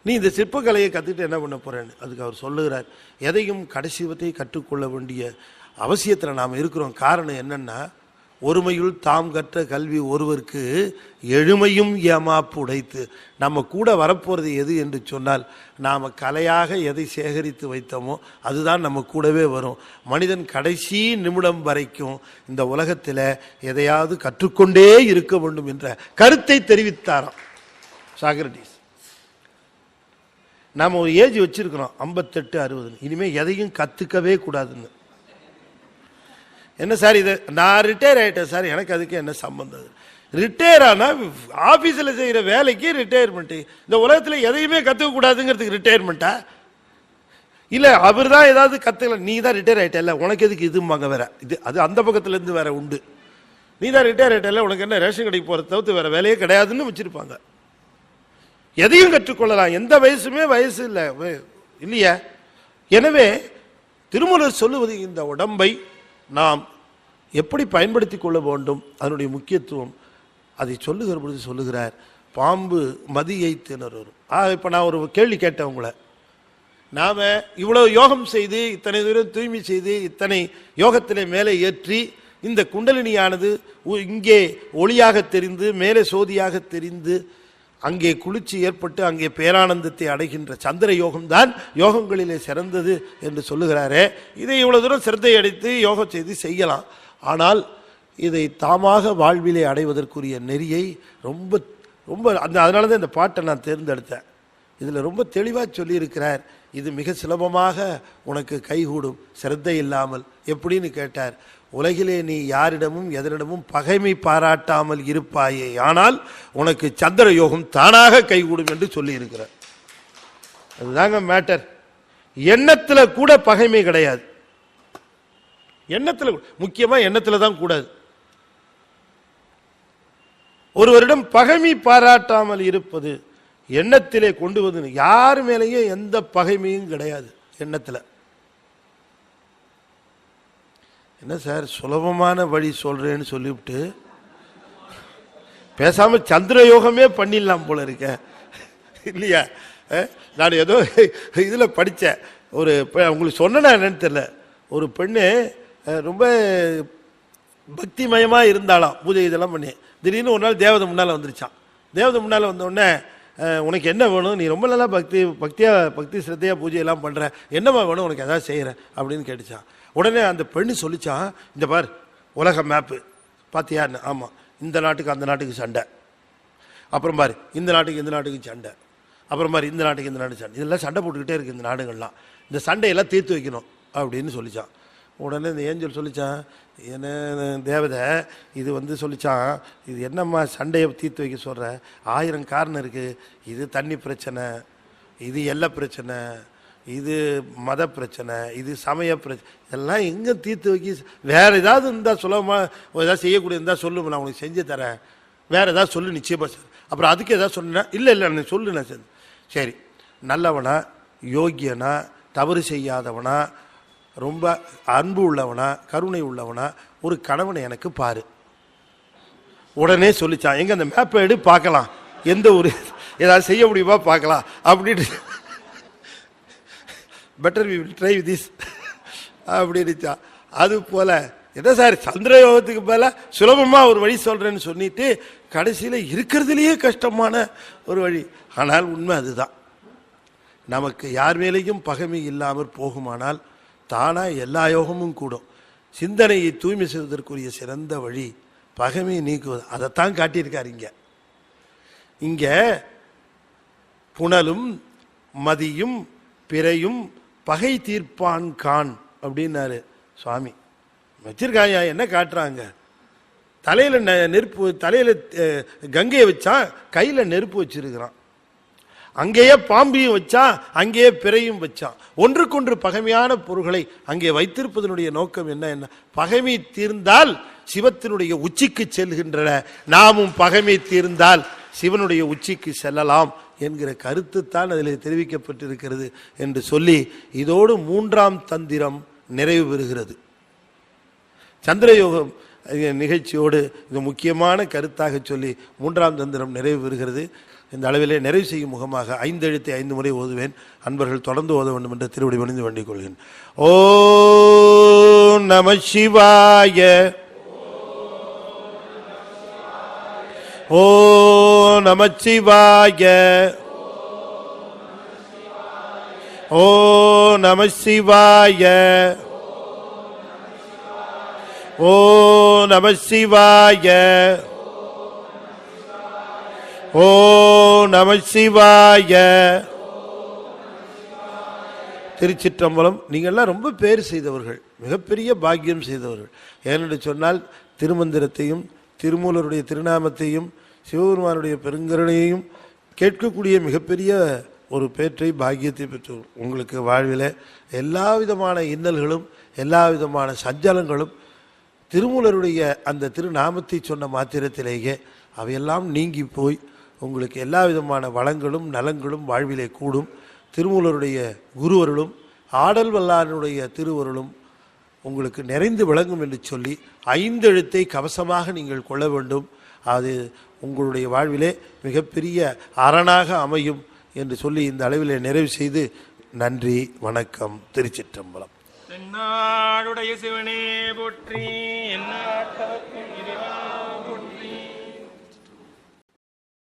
Speaker 1: நீ இந்த சிற்பக்கலையை கற்றுக்கிட்டு என்ன பண்ண போகிறேன்னு. அதுக்கு அவர் சொல்லுகிறார், எதையும் கடைசிவத்தை கற்றுக்கொள்ள வேண்டிய அவசியத்தில் நாம் இருக்கிறோம். காரணம் என்னென்னா, ஒருமையுள் தாம் கற்ற கல்வி ஒருவருக்கு எழுமையும் ஏமாப்பு உடைத்து. நம்ம கூட வரப்போகிறது எது என்று சொன்னால், நாம் கலையாக எதை சேகரித்து வைத்தோமோ அதுதான் நம்ம கூடவே வரும். மனிதன் கடைசி நிமிடம் வரைக்கும் இந்த உலகத்தில் எதையாவது கற்றுக்கொண்டே இருக்க வேண்டும் என்ற கருத்தை தெரிவித்தாராம் சாக்ரட்டிஸ். நாம் ஒரு ஏஜ் வச்சிருக்கிறோம் 58, 60, இனிமேல் எதையும் கற்றுக்கவே கூடாதுன்னு. என்ன சார் இது, நான் ரிட்டையர் ஆகிட்டேன் சார், எனக்கு அதுக்கு என்ன சம்பந்தம்? ரிட்டையர் ஆனால் ஆஃபீஸில் செய்கிற வேலைக்கு ரிட்டையர்மெண்ட்டு. இந்த உலகத்தில் எதையுமே கற்றுக்கக்கூடாதுங்கிறதுக்கு ரிட்டையர்மெண்ட்டா? இல்லை அவர் தான் ஏதாவது கற்றுக்கல, நீ தான் ரிட்டையர் ஆகிட்டல, உனக்கு எதுக்கு இதுமாங்க வேற இது, அது அந்த பக்கத்துலேருந்து வேற உண்டு. நீ தான் ரிட்டையர் ஆகிட்டல, உனக்கு என்ன ரேஷன் கடைக்கு போகிற தவிர்த்து வேற வேலையே கிடையாதுன்னு வச்சுருப்பாங்க. எதையும் கற்றுக்கொள்ளலாம், எந்த வயசுமே வயசு இல்லை இல்லையா? எனவே திருமூலர் சொல்லுவது இந்த உடம்பை நாம் எப்படி பயன்படுத்தி கொள்ள வேண்டும், அதனுடைய முக்கியத்துவம் அதை சொல்லுகிற பொழுது சொல்லுகிறார், பாம்பு மதியை திணறும். இப்போ நான் ஒரு கேள்வி கேட்டேன் உங்களை, நாம் இவ்வளவு யோகம் செய்து இத்தனை தூரம் தூய்மை செய்து இத்தனை யோகத்திலே மேலே ஏற்றி இந்த குண்டலினியானது இங்கே ஒளியாக தெரிந்து மேலே சோதியாக தெரிந்து அங்கே குளிர்ச்சி ஏற்பட்டு அங்கே பேரானந்தத்தை அடைகின்ற சந்திர யோகம்தான் யோகங்களிலே சிறந்தது என்று சொல்லுகிறாரே. இதை இவ்வளவு தூரம் சிரத்தை அடைத்து யோகம் செய்து செய்யலாம். ஆனால் இதை தாமாக வாழ்விலே அடைவதற்குரிய நெறியை ரொம்ப ரொம்ப அதனால தான் இந்த பாட்டை நான் தேர்ந்தெடுத்தேன். இதில் ரொம்ப தெளிவாக சொல்லியிருக்கிறார். இது மிக சுலபமாக உனக்கு கைகூடும் சிரத்தை இல்லாமல். எப்படின்னு கேட்டார், உலகிலே நீ யாரிடமும் எதனிடமும் பகைமை பாராட்டாமல் இருப்பாயே, ஆனால் உனக்கு சந்திர யோகம் தானாக கைகூடும் என்று சொல்லி இருக்கிறார். அதுதாங்க மேட்டர். எண்ணத்துல கூட பகைமை கிடையாது. எண்ணத்துல முக்கியமா எண்ணத்துல தான் கூடாது. ஒருவரிடம் பகைமை பாராட்டாமல் இருப்பது, எண்ணத்திலே கொண்டு வந்து யார் மேலேயும் எந்த பகைமையும் கிடையாது எண்ணத்துல. என்ன சார் சுலபமான வழி சொல்றேன்னு சொல்லிவிட்டு பேசாம சந்திர யோகமே பண்ணிடலாம் போல இருக்க இல்லையா? நான் ஏதோ இதுல படித்தேன், ஒரு உங்களுக்கு சொன்னா என்னன்னு தெரியல, ஒரு பெண்ணு ரொம்ப பக்திமயமா இருந்தாலாம், பூஜை இதெல்லாம் பண்ணி திடீர்னு ஒரு நாள் தேவதை முன்னால வந்துருச்சான். தேவதை முன்னால வந்த உடனே, உனக்கு என்ன வேணும், நீ ரொம்ப நல்லா பக்தி சிரத்தையா பூஜையெல்லாம் பண்ற, என்னமா வேணும் உனக்கு எதாவது செய்யற அப்படின்னு கேட்டுச்சான். உடனே அந்த பெண்ணு சொல்லிச்சான், இந்த பார் உலக மேப்பு பார்த்தியா? ஆமாம், இந்த நாட்டுக்கு அந்த நாட்டுக்கு சண்டை, அப்புறம் பாரு இந்த நாட்டுக்கு சண்டை, அப்புறம் பாரு இந்த நாட்டுக்கு சண்டை, இதெல்லாம் சண்டை போட்டுக்கிட்டே இருக்கு இந்த நாடுகள்லாம், இந்த சண்டையெல்லாம் தீர்த்து வைக்கணும் அப்படின்னு சொல்லிச்சான். உடனே இந்த ஏஞ்சல் சொல்லிச்சான், என்ன தேவதை இது சொல்லிச்சான், இது என்னம்மா சண்டையை தீர்த்து வைக்க சொல்கிற, 1000 காரணம் இருக்குது, இது தண்ணி பிரச்சனை, இது எல்லை பிரச்சனை, இது மத பிரச்சனை, இது சமய பிரச்சனை, இதெல்லாம் எங்கே தீர்த்து வைக்க, வேறு ஏதாவது இருந்தால் சுலபமாக ஏதாவது செய்யக்கூடிய இருந்தால் சொல்லு, நான் உனக்கு செஞ்சு தரேன், வேறு ஏதாவது சொல்லு நிச்சயமாக சார். அப்புறம் அதுக்கு ஏதாவது சொன்னேன், இல்லை நான் சொல்லு, நான் சரி நல்லவனா யோக்கியனா தவறு செய்யாதவனா ரொம்ப அன்பு உள்ளவனா கருணை உள்ளவனா ஒரு கணவனை எனக்கு பாரு. உடனே சொல்லிச்சான், எங்க அந்த மேப்பை எடு பார்க்கலாம், எந்த ஒரு ஏதாவது செய்ய முடியுமா பார்க்கலாம் அப்படின்னு, better we will try this அப்படின்னுச்சா. அது போல என்ன சார் சந்திர யோகத்துக்கு மேல சுலபமா ஒரு வழி சொல்றேன்னு சொல்லிட்டு கடைசியில இருக்கிறதுலேயே கஷ்டமான ஒரு வழி. ஆனால் உண்மை அதுதான், நமக்கு யார் மேலேயும் பகைமை இல்லாமல் போகுமானால் தானா எல்லா யோகமும் கூடும். சிந்தனையை தூய்மை செய்வதற்குரிய சிறந்த வழி பகைமையை நீக்குவது. அதைத்தான் காட்டியிருக்காரு இங்க புனலும் மதியும் பிறையும் பகை தீர்ப்பான் கான் அப்படின்னாரு சுவாமி. வச்சிருக்காங்க என்ன காட்டுறாங்க, தலையில நெருப்பு, தலையில கங்கையை வச்சா கையில நெருப்பு வச்சிருக்கிறான், அங்கேயே பாம்பியும் வச்சான் அங்கேயே பிறையும் வச்சான். ஒன்றுக்கொன்று பகைமையான பொருள்களை அங்கே வைத்திருப்பதனுடைய நோக்கம் என்ன? பகைமை தீர்ந்தால் சிவத்தினுடைய உச்சிக்கு செல்கின்றன, நாமும் பகைமை தீர்ந்தால் சிவனுடைய உச்சிக்கு செல்லலாம் என்கிற கருத்து தான் அதில் தெரிவிக்கப்பட்டிருக்கிறது என்று சொல்லி இதோடு 3ஆம் தந்திரம் நிறைவு பெறுகிறது. சந்திரயோகம் நிகழ்ச்சியோடு இது முக்கியமான கருத்தாக சொல்லி 3ஆம் தந்திரம் நிறைவு பெறுகிறது. இந்த அளவிலே நிறைவு செய்யும் முகமாக 5 எழுத்தை 5 முறை ஓதுவேன். அன்பர்கள் தொடர்ந்து ஓத வேண்டும் என்று திருவடி பணிந்து வேண்டிக் கொள்கிறேன். ஓம் நம சிவாய, ஓம் நம சிவாய, ஓம் நம சிவாய, ஓம் நம சிவாய, ஓம் நம சிவாய. திருச்சிற்றம்பலம். நீங்கள்லாம் ரொம்ப பேர் செய்தவர்கள், மிகப்பெரிய பாக்கியம் செய்தவர்கள். ஏனென்று சொன்னால் திருமந்திரத்தையும் திருமூலருடைய திருநாமத்தையும் சிவபெருமானுடைய பெருங்கருணையையும் கேட்கக்கூடிய மிகப்பெரிய ஒரு பேற்றை பாக்கியத்தை பெற்றோர். உங்களுக்கு வாழ்வில் எல்லா விதமான இன்னல்களும் எல்லா விதமான சஞ்சலங்களும் திருமூலருடைய அந்த திருநாமத்தை சொன்ன மாத்திரத்திலேயே அவையெல்லாம் நீங்கி போய் உங்களுக்கு எல்லா விதமான வளங்களும் நலங்களும் வாழ்விலே கூடும். திருமூலருடைய குருவருளும் ஆடல் வல்லானுடைய திருவருளும் உங்களுக்கு நிறைந்து விளங்கும் என்று சொல்லி 5 எழுத்தை கவசமாக நீங்கள் கொள்ள வேண்டும். அது உங்களுடைய வாழ்விலே மிகப்பெரிய அரணாக அமையும் என்று சொல்லி இந்த அளவிலே நிறைவு செய்து நன்றி, வணக்கம், திருச்சிற்றம்பலம்.
Speaker 2: தென்னாடுடைய சிவனே போற்றி, எந்நாட்டவர்க்கும் இறைவா